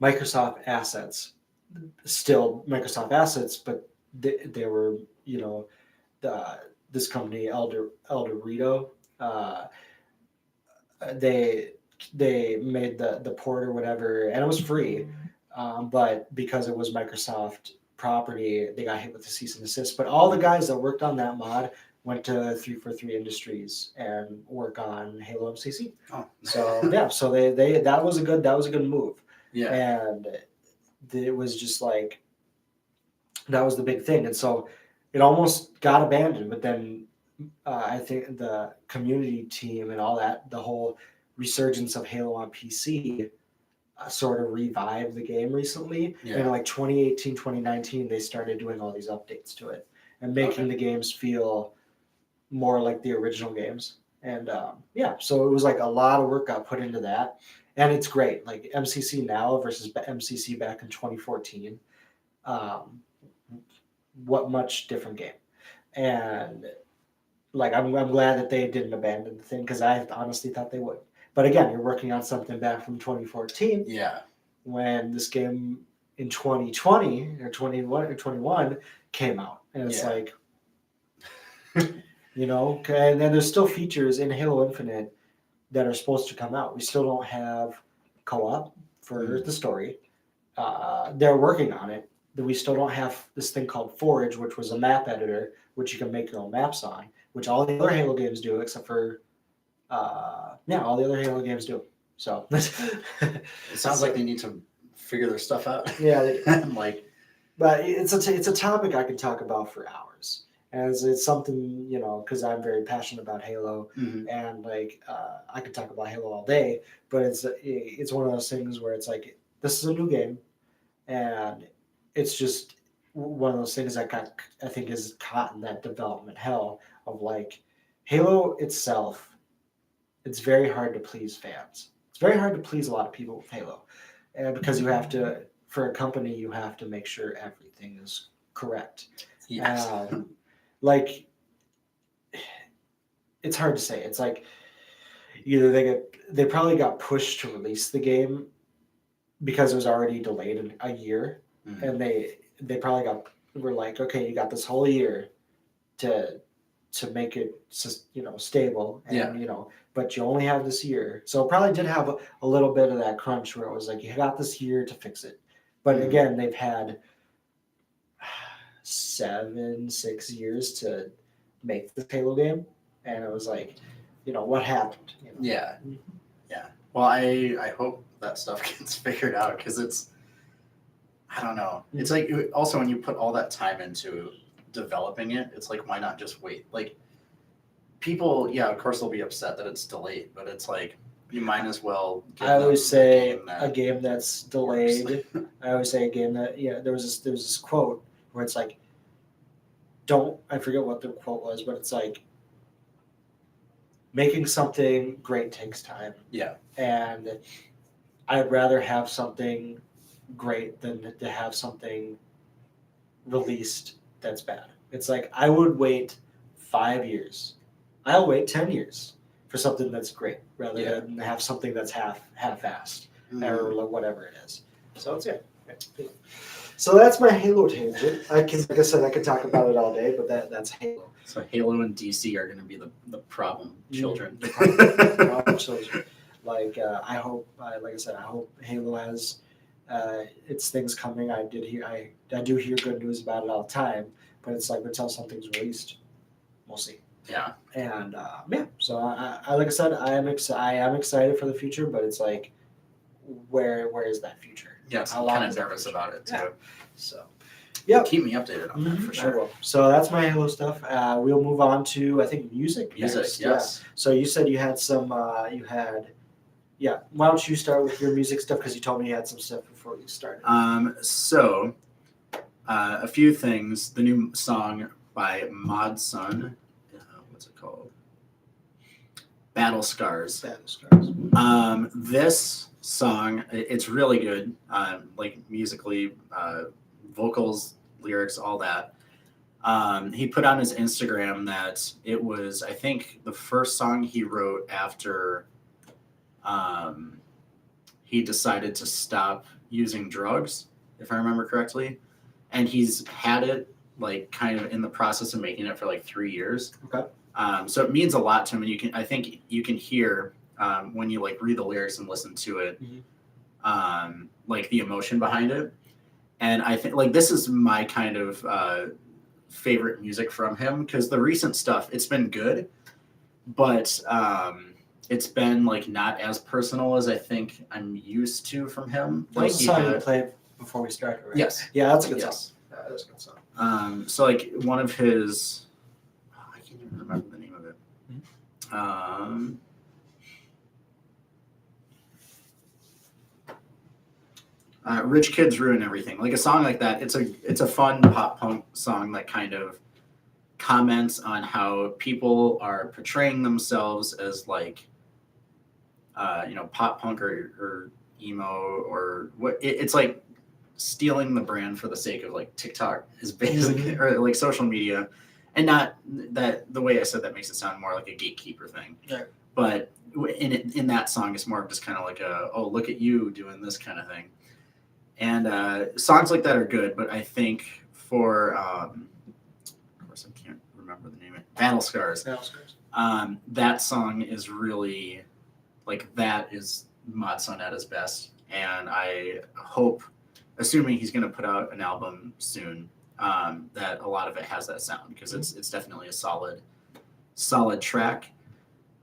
Microsoft assets, still Microsoft assets, but they were, this company Eldorado, they made the port or whatever, and it was free, but because it was Microsoft property, they got hit with the cease and desist. But all the guys that worked on that mod went to 343 Industries and work on Halo MCC. Oh. So yeah, so they that was a good move. Yeah. And it was just like, that was the big thing. And so it almost got abandoned, but then I think the community team and all that, the whole resurgence of Halo on PC sort of revived the game recently. Yeah. And like 2018, 2019, they started doing all these updates to it and making the games feel more like the original games. And so it was like a lot of work got put into that. And it's great. Like MCC now versus MCC back in 2014. What much different game. And like I'm glad that they didn't abandon the thing, because I honestly thought they would. But again, you're working on something back from 2014. Yeah. When this game in 2020 or 21 or 21 came out, and it's like, and then there's still features in Halo Infinite that are supposed to come out. We still don't have co-op for the story. They're working on it. We still don't have this thing called Forge, which was a map editor, which you can make your own maps on, which all the other Halo games do, except for all the other Halo games do. So it sounds like they need to figure their stuff out. Yeah, but it's a topic I can talk about for hours, and it's something, because I'm very passionate about Halo, and like I could talk about Halo all day. But it's one of those things where it's like, this is a new game, and it's just one of those things that I think is caught in that development hell of like Halo itself. It's very hard to please fans. It's very hard to please a lot of people with Halo, and because you have to, for a company, you have to make sure everything is correct. Yes. Like, it's hard to say. It's like either they probably got pushed to release the game because it was already delayed a year, and they probably were like, okay, you got this whole year to to make it stable, and but you only have this year, so it probably did have a little bit of that crunch where it was like you got this year to fix it. But again, they've had 6 years to make this Halo game, and it was like, what happened? Yeah. Well, I hope that stuff gets figured out, because it's, I don't know. It's like, also when you put all that time into developing it, it's like, why not just wait? Like, people, of course they'll be upset that it's delayed, but it's like, you might as well give I always say a game that's delayed. I always say a game that, there was this quote where it's like, I forget what the quote was, but it's like, making something great takes time. Yeah. And I'd rather have something great than to have something released that's bad. It's like, I would wait 5 years. I'll wait 10 years for something that's great rather than have something that's half-assed or whatever it is. So it's So that's my Halo tangent. Like I said, I could talk about it all day, but that's Halo. So Halo and DC are going to be the problem children. Problem children. I hope, like I said, I hope Halo has its things coming. I do hear good news about it all the time, but it's like until something's released, we'll see. Yeah. And so I like I said, I am excited for the future, but it's like, where is that future? Yes, I'm kind of nervous about it too. Yeah. So, yeah, keep me updated on that for sure. So that's my Halo stuff. We'll move on to, I think, music. Yes. Yeah. So you said you had some. Why don't you start with your music stuff, because you told me you had some stuff before you started. So a few things. The new song by Mod Sun. What's it called? Battle Scars. This song, it's really good, like musically, vocals, lyrics, all that. He put on his Instagram that it was, I think, the first song he wrote after he decided to stop using drugs, if I remember correctly. And he's had it like kind of in the process of making it for like 3 years. Okay. So it means a lot to him. And I think you can hear when you like read the lyrics and listen to it, like the emotion behind it. And I think like this is my kind of favorite music from him, because the recent stuff, it's been good, but it's been like not as personal as I think I'm used to from him. That was a song you played before we started, right? Yes. Yeah, that's a good song. That's a good song. So like one of his, I can't even remember the name of it. Rich Kids Ruin Everything. Like a song like that, it's a fun pop punk song that kind of comments on how people are portraying themselves as like, pop punk or emo or what. It's like stealing the brand for the sake of like TikTok is basically, or like social media, and not that the way I said that makes it sound more like a gatekeeper thing. Right. But in that song, it's more of just kind of like look at you doing this kind of thing. And songs like that are good, but I think for of course I can't remember the name of it. Battle Scars. That song is really like, that is Mod Sun at his best, and I hope, assuming he's going to put out an album soon, that a lot of it has that sound, because it's definitely a solid track.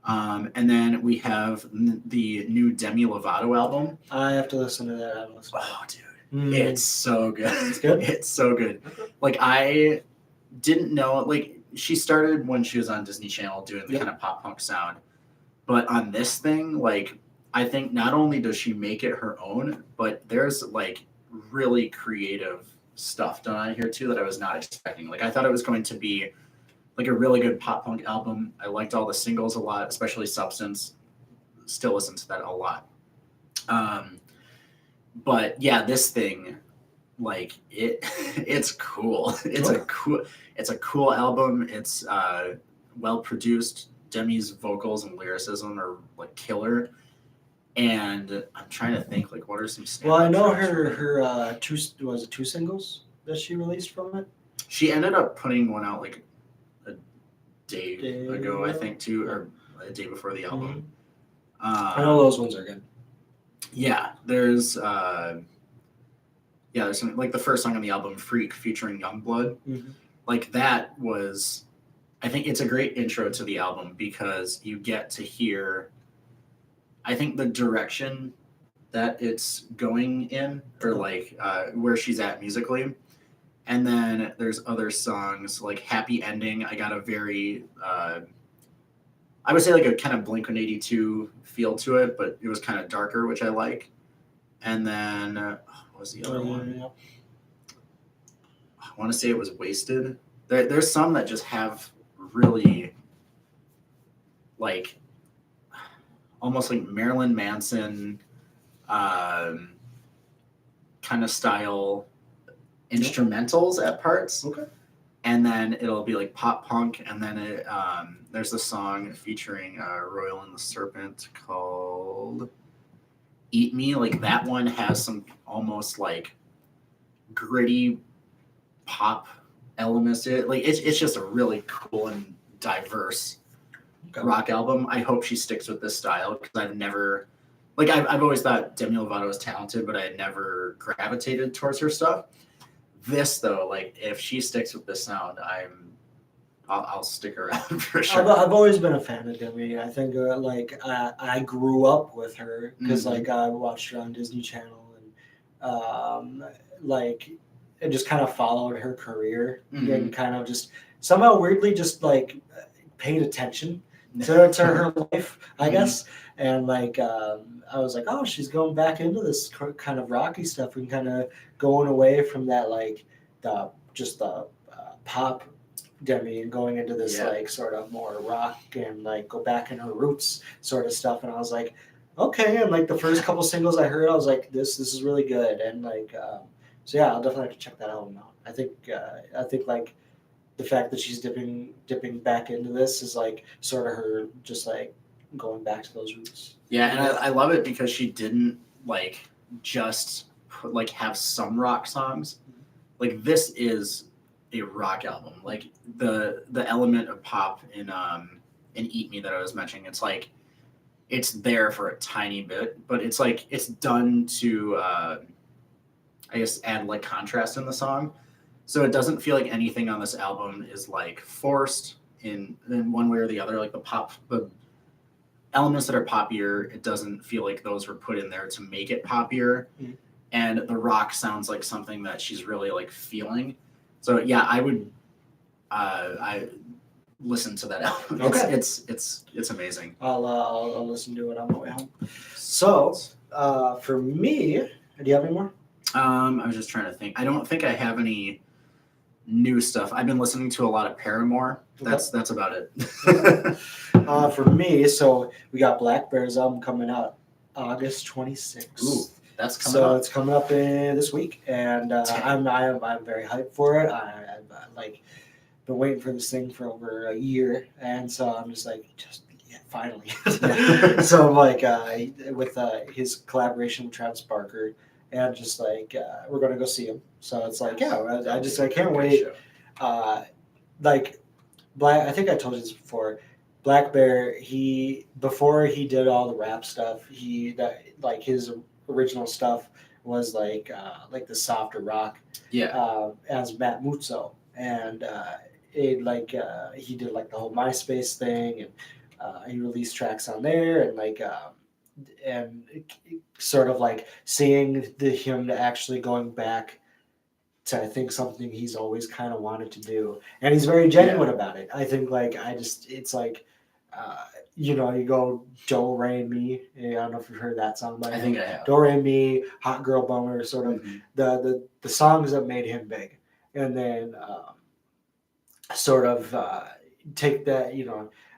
And then we have the new Demi Lovato album. I have to listen to that. Oh, dude, it's so good. It's good. It's so good. Like, I didn't know. Like, she started when she was on Disney Channel doing the kind of pop punk sound, but on this thing, like, I think not only does she make it her own, but there's like really creative stuff done on here too that I was not expecting. Like, I thought it was going to be like a really good pop punk album. I liked all the singles a lot, especially Substance. Still listen to that a lot. But yeah, this thing, like it's cool. It's a cool album. It's well produced. Demi's vocals and lyricism are like killer. And I'm trying to think, like, what are some standout? Well, I know her two singles that she released from it. She ended up putting one out like day ago, I think, too, or a day before the album. I know those ones are good. Yeah, there's some, like the first song on the album, Freak, featuring Youngblood. Like that was, I think it's a great intro to the album because you get to hear, I think, the direction that it's going in, or like where she's at musically. And then there's other songs like Happy Ending. I got a very, I would say like a kind of Blink-182 feel to it, but it was kind of darker, which I like. And then, what was the other one? I want to say it was Wasted. There's some that just have really, like, almost like Marilyn Manson kind of style instrumentals at parts. Okay. And then it'll be like pop punk, and then there's a song featuring Royal and the Serpent called Eat Me. Like that one has some almost like gritty pop elements to it. Like it's just a really cool and diverse rock album. I hope she sticks with this style because I've never, like I've always thought Demi Lovato was talented, but I had never gravitated towards her stuff. This though, like if she sticks with this sound, I'll stick around for sure. I've always been a fan of Demi. I think I grew up with her because like I watched her on Disney Channel and like I just kind of followed her career and kind of just somehow weirdly just like paid attention to her life, I guess. And like I was like, oh, she's going back into this kind of rocky stuff and kind of going away from that like the pop Demi and going into this like sort of more rock and like go back in her roots sort of stuff. And I was like, okay. And like the first couple singles I heard, I was like, this is really good. And like so yeah, I'll definitely have to check that album out. I think like the fact that she's dipping back into this is like sort of her just like going back to those roots. Yeah, and I love it because she didn't like just like have some rock songs. Like this is a rock album. Like the element of pop in Eat Me that I was mentioning, it's like it's there for a tiny bit, but it's like it's done to I guess add like contrast in the song. So it doesn't feel like anything on this album is like forced in one way or the other. Like the elements that are poppier, it doesn't feel like those were put in there to make it poppier. And the rock sounds like something that she's really like feeling. So yeah, I would I listen to that album. Okay. It's amazing. I'll listen to it on my way home. So for me, do you have any more? I was just trying to think. I don't think I have any new stuff. I've been listening to a lot of Paramore. That's about it. For me, so we got Black Bear's album coming out August 26th. Ooh, that's coming up. So it's coming up this week, and I'm very hyped for it. I've like been waiting for this thing for over a year, and so I'm just like, finally. So I'm like with his collaboration with Travis Barker, and just like we're gonna go see him. So it's like I can't wait. Like I think I told you this before. Black Bear, before he did all the rap stuff, his original stuff was like the softer rock. As Matt Muzzo, and he did like the whole MySpace thing, and he released tracks on there, and like and sort of like seeing him to actually going back to I think something he's always kind of wanted to do, and he's very genuine about it. I think like it's like you go Do Re Mi. I don't know if you've heard that song by him. I think I have. Do Re Mi, Hot Girl Bummer, sort of the songs that made him big, and then sort of take that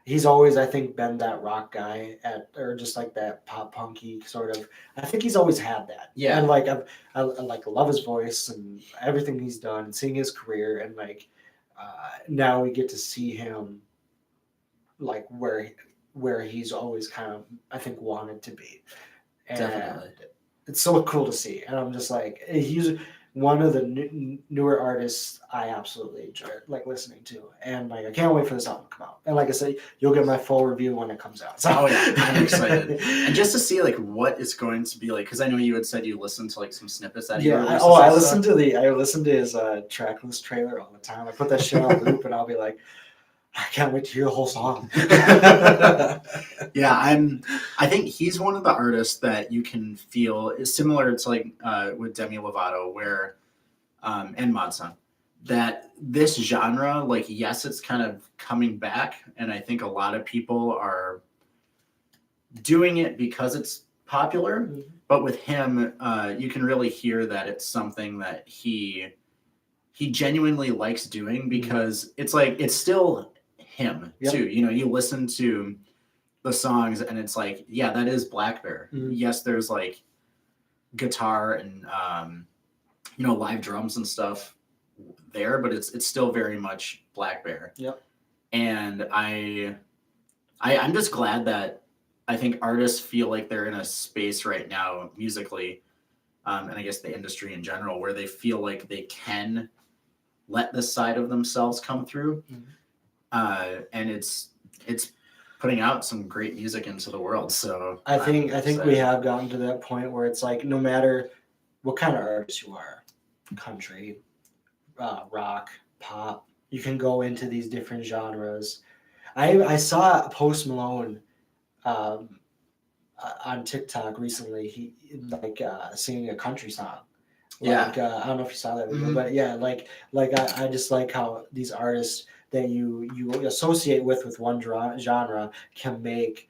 he's always, I think, been that rock guy or just like that pop punky sort of. I think he's always had that. Yeah. And like I love his voice and everything he's done, and seeing his career, and like now we get to see him like where he's always kind of, I think, wanted to be. And definitely. It's so cool to see, and I'm just like one of the newer artists I absolutely enjoy like listening to, and like I can't wait for this album to come out. And like I said, you'll get my full review when it comes out. So. Oh yeah, I'm excited, and just to see like what it's going to be like, because I know you had said you listened to like some snippets that I listen to his track list trailer all the time. I put that shit on loop, and I'll be like, I can't wait to hear the whole song. Yeah, I think he's one of the artists that you can feel is similar to like with Demi Lovato, where and Modson, that this genre, like yes, it's kind of coming back, and I think a lot of people are doing it because it's popular. Mm-hmm. But with him, you can really hear that it's something that he genuinely likes doing, because it's like it's still him too. You know, you listen to the songs and it's like, yeah, that is Black Bear. Mm-hmm. Yes, there's like guitar and live drums and stuff there, but it's still very much Black Bear. Yep. And I'm just glad that I think artists feel like they're in a space right now musically, and I guess the industry in general, where they feel like they can let this side of themselves come through. Mm-hmm. And it's putting out some great music into the world. So I think we have gotten to that point where it's like, no matter what kind of artist you are, country, rock, pop, you can go into these different genres. I saw Post Malone on TikTok recently. He singing a country song. Like, I don't know if you saw that video, but yeah, I just like how these artists that you associate with one genre can make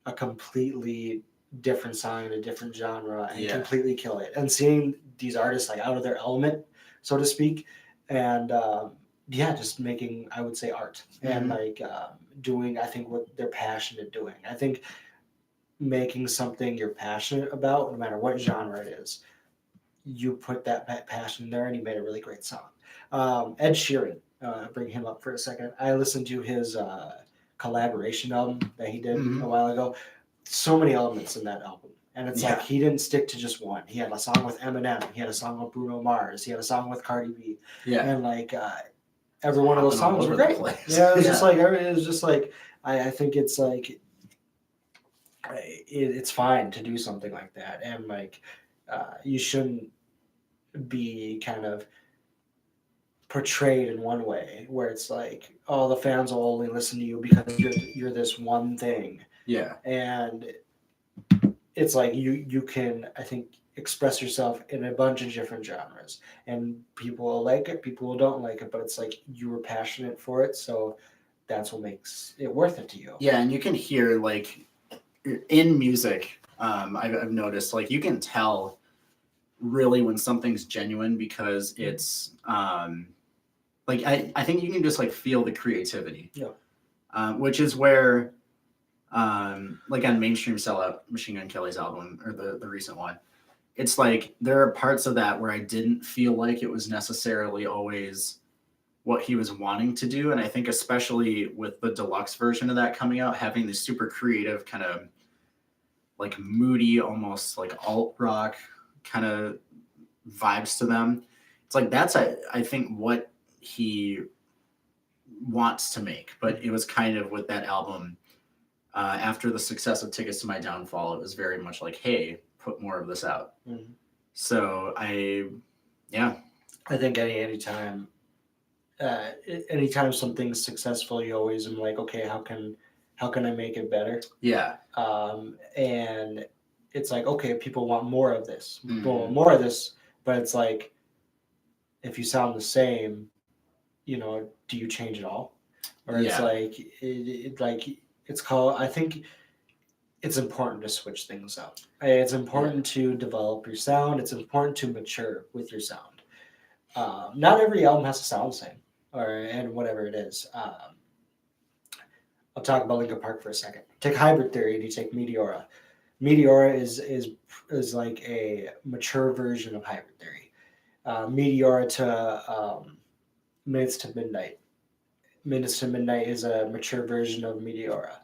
a completely different song in a different genre and completely kill it. And seeing these artists like out of their element, so to speak, and just making, I would say, art and doing, I think, what they're passionate doing. I think making something you're passionate about, no matter what genre it is, you put that passion in there, and he made a really great song. Ed Sheeran, bring him up for a second. I listened to his collaboration album that he did a while ago. So many elements in that album. And it's like he didn't stick to just one. He had a song with Eminem. He had a song with Bruno Mars. He had a song with Cardi B. Yeah. And every one of those songs were great. Yeah, it was just like I think it's like it's fine to do something like that, and you shouldn't be kind of portrayed in one way where it's like, oh, the fans will only listen to you because you're this one thing. Yeah. And it's like you can, I think, express yourself in a bunch of different genres, and people will like it, people don't like it, but it's like you were passionate for it, so that's what makes it worth it to you. Yeah, and you can hear like in music, I've noticed like you can tell really when something's genuine, because it's I think you can just like feel the creativity. Yeah. Which is where like on Mainstream Sellout, Machine Gun Kelly's album, or the recent one, it's like there are parts of that where I didn't feel like it was necessarily always what he was wanting to do. And I think especially with the deluxe version of that coming out, having this super creative kind of like moody, almost like alt rock kind of vibes to them. It's like that's I think what he wants to make. But it was kind of with that album, after the success of Tickets to My Downfall, it was very much like, hey, put more of this out. Mm-hmm. So I think anytime something's successful, you always am like, okay, how can I make it better? Yeah. And it's like, okay, people want more of this, more of this, but it's like, if you sound the same, do you change it all? Or it's like, it's called, I think it's important to switch things up. It's important to develop your sound. It's important to mature with your sound. Not every album has to sound the same, and whatever it is. I'll talk about Linkin Park for a second. Take Hybrid Theory and you take Meteora. Meteora is like a mature version of Hybrid Theory. Meteora to Minutes to Midnight. Minutes to Midnight is a mature version of Meteora.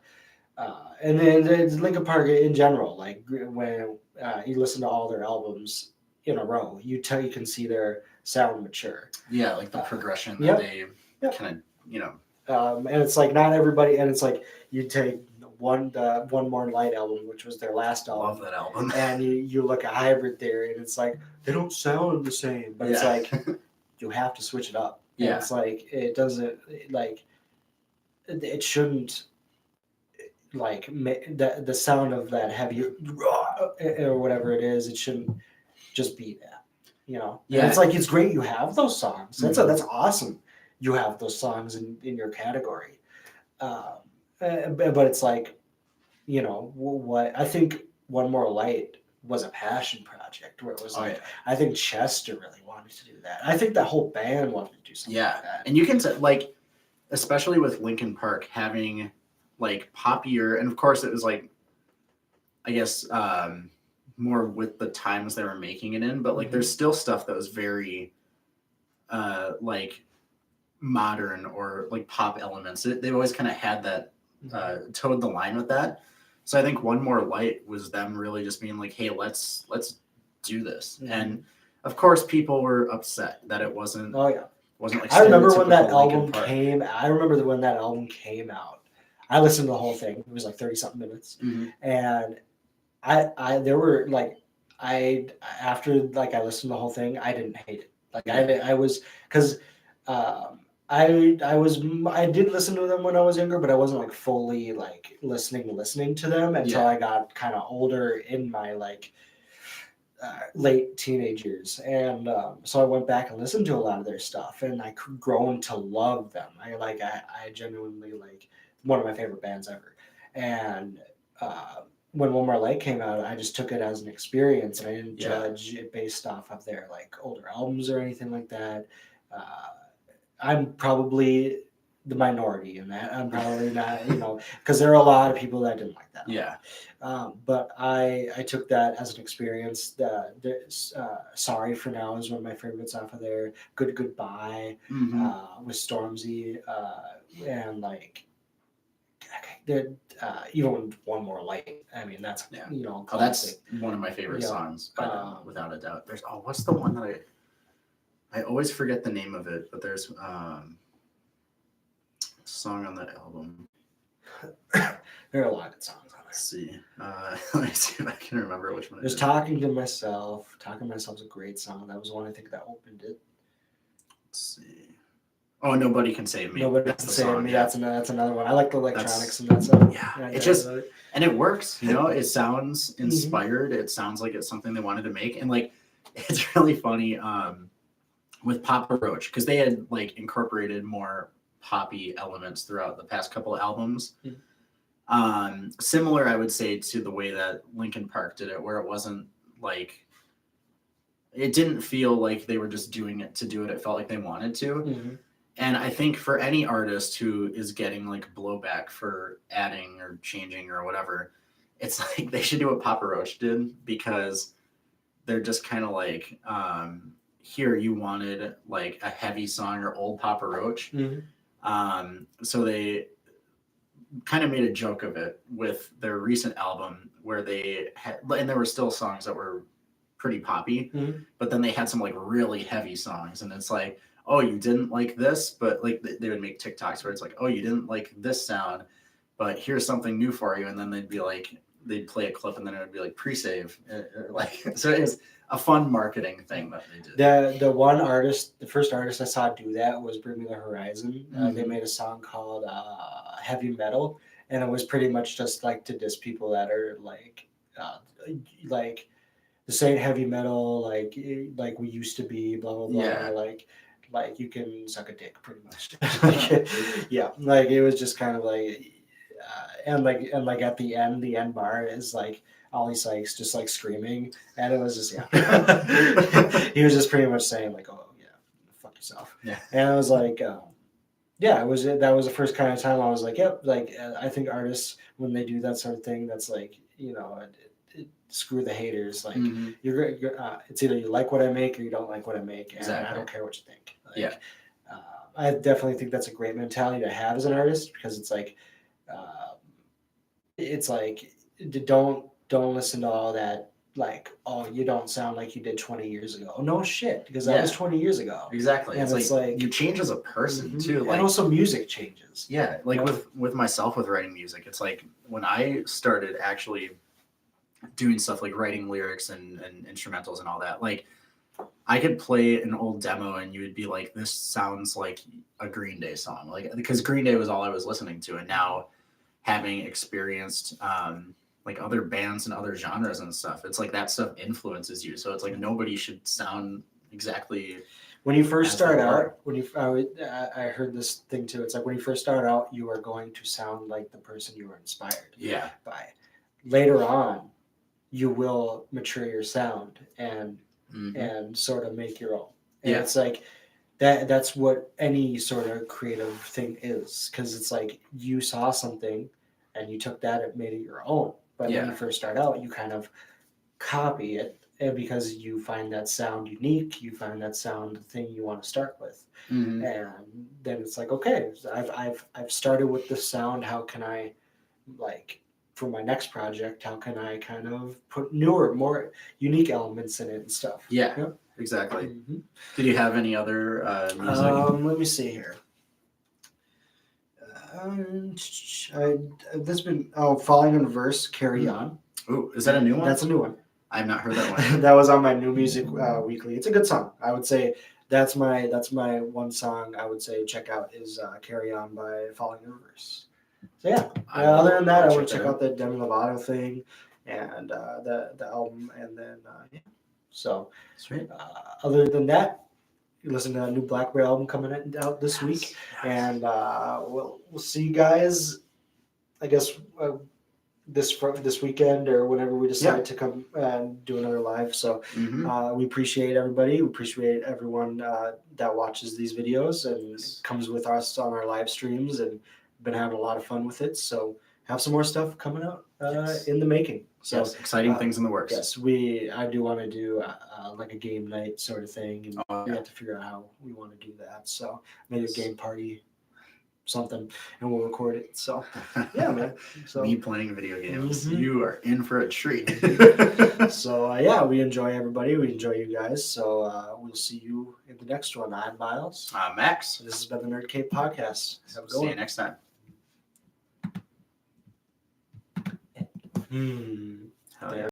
And then Linkin Park in general, like when you listen to all their albums, in a row. You can see their sound mature. Yeah, like the progression yep. that they kind of, and it's like not everybody, and it's like you take One More Light album, which was their last album. Love that album. And you look at Hybrid Theory, and it's like they don't sound the same, but it's like you have to switch it up. And it's like it doesn't like it shouldn't like the sound of that heavy or whatever it is. It shouldn't just be that, And it's like it's great you have those songs. That's awesome. You have those songs in your category, but it's like, what I think One More Light was a passion project where it was I think Chester really wanted to do that. I think that whole band wanted to do something like that. And you can like, especially with Linkin Park having like poppier, and of course it was like, I guess more with the times they were making it in, but like there's still stuff that was very like modern or like pop elements. They've always kind of had that towed the line with that. So I think One More Light was them really just being like, hey, let's do this. And of course people were upset that it wasn't wasn't like I remember when that album came out. I listened to the whole thing. It was like 30 something minutes. And there were like after like I listened to the whole thing, I didn't hate it. Like I was because I did listen to them when I was younger, but I wasn't like fully like listening to them until I got kind of older in my like late teenage years. And so I went back and listened to a lot of their stuff, and I grown to love them. I genuinely like one of my favorite bands ever. And when One More Light came out, I just took it as an experience, and I didn't judge it based off of their like older albums or anything like that. I'm probably the minority in that. I'm probably not, because there are a lot of people that didn't like that. Yeah. But I took that as an experience. Sorry for Now is one of my favorites off of there. Goodbye with Stormzy, and like even One More Light. I mean, that's that's one of my favorite songs by them, without a doubt. There's what's the one that I always forget the name of it, but there's a song on that album. There are a lot of songs on there. Let's see. Let me see if I can remember which one. There's Talking to Myself. Talking to Myself is a great song. That was the one I think that opened it. Let's see. Oh, Nobody Can Save Me. Nobody Can Save Me. That's another one. I like the electronics and that stuff. Yeah, it just and it works. It sounds inspired. It sounds like it's something they wanted to make, and like it's really funny. With Papa Roach, because they had like incorporated more poppy elements throughout the past couple of albums. Similar, I would say, to the way that Linkin Park did it, where it wasn't like, it didn't feel like they were just doing it to do it. It felt like they wanted to. And I think for any artist who is getting like blowback for adding or changing or whatever, it's like they should do what Papa Roach did, because they're just kind of like, here you wanted like a heavy song or old Papa Roach. So they kind of made a joke of it with their recent album, where they had, and there were still songs that were pretty poppy, but then they had some like really heavy songs, and it's like, oh, you didn't like this, but like they would make TikToks where it's like, oh, you didn't like this sound, but here's something new for you, and then they'd play a clip, and then it would be like pre-save, like, so it was a fun marketing thing that they did. The first artist I saw do that was Bring Me the Horizon. They made a song called Heavy Metal, and it was pretty much just like to diss people that are like this ain't heavy metal, like we used to be, blah blah blah, like you can suck a dick, pretty much. Like it was just kind of like, and like at the end bar is like Ollie Sykes just like screaming, and it was just he was just pretty much saying like, oh yeah, fuck yourself. And I was like, that was the first kind of time I was like, yep, like I think artists, when they do that sort of thing, that's like, screw the haters, like you're it's either you like what I make or you don't like what I make, and I don't care what you think. I definitely think that's a great mentality to have as an artist, because it's like don't listen to all that like, oh, you don't sound like you did 20 years ago. No shit, because that was 20 years ago. Exactly. And it's like you change as a person too. Like, and also music changes. Yeah, like with myself with writing music, it's like when I started actually doing stuff like writing lyrics and instrumentals and all that, like I could play an old demo and you would be like, this sounds like a Green Day song. Like, because Green Day was all I was listening to. And now having experienced like other bands and other genres and stuff, it's like that stuff influences you. So it's like nobody should sound exactly. When you first start out, I heard this thing too. It's like when you first start out, you are going to sound like the person you were inspired by. Later on, you will mature your sound and sort of make your own. And it's like that's what any sort of creative thing is, because it's like you saw something and you took that and made it your own. But when you first start out, you kind of copy it, and because you find that sound unique, you find that sound the thing you want to start with. And then it's like, okay, I've started with this sound. How can I, like, for my next project, how can I kind of put newer, more unique elements in it and stuff? Exactly. Did you have any other music? Let me see here. This been Falling in Verse, Carry On. Oh, is that a new one? That's a new one. I have not heard that one. That was on my New Music Weekly. It's a good song. I would say that's my one song I would say check out is Carry On by Falling in Verse. So yeah. Other than that, I would check out the Demi Lovato thing and the album, and then So sweet. Other than that, you listen to that new Blackberry album coming out this week, and we'll see you guys, I guess, this weekend or whenever we decide to come and do another live. So we appreciate everybody. We appreciate everyone that watches these videos and comes with us on our live streams, and been having a lot of fun with it. So have some more stuff coming out in the making. So exciting things in the works. Yes, I do want to do like a game night sort of thing, and we have to figure out how we want to do that. So maybe a game party, something, and we'll record it. So yeah, man. So me playing video games, you are in for a treat. So we enjoy everybody. We enjoy you guys. So we'll see you in the next one. I'm Miles. I'm Max. This has been the NerdKave Podcast. Have a good one. See you next time. Hell yeah.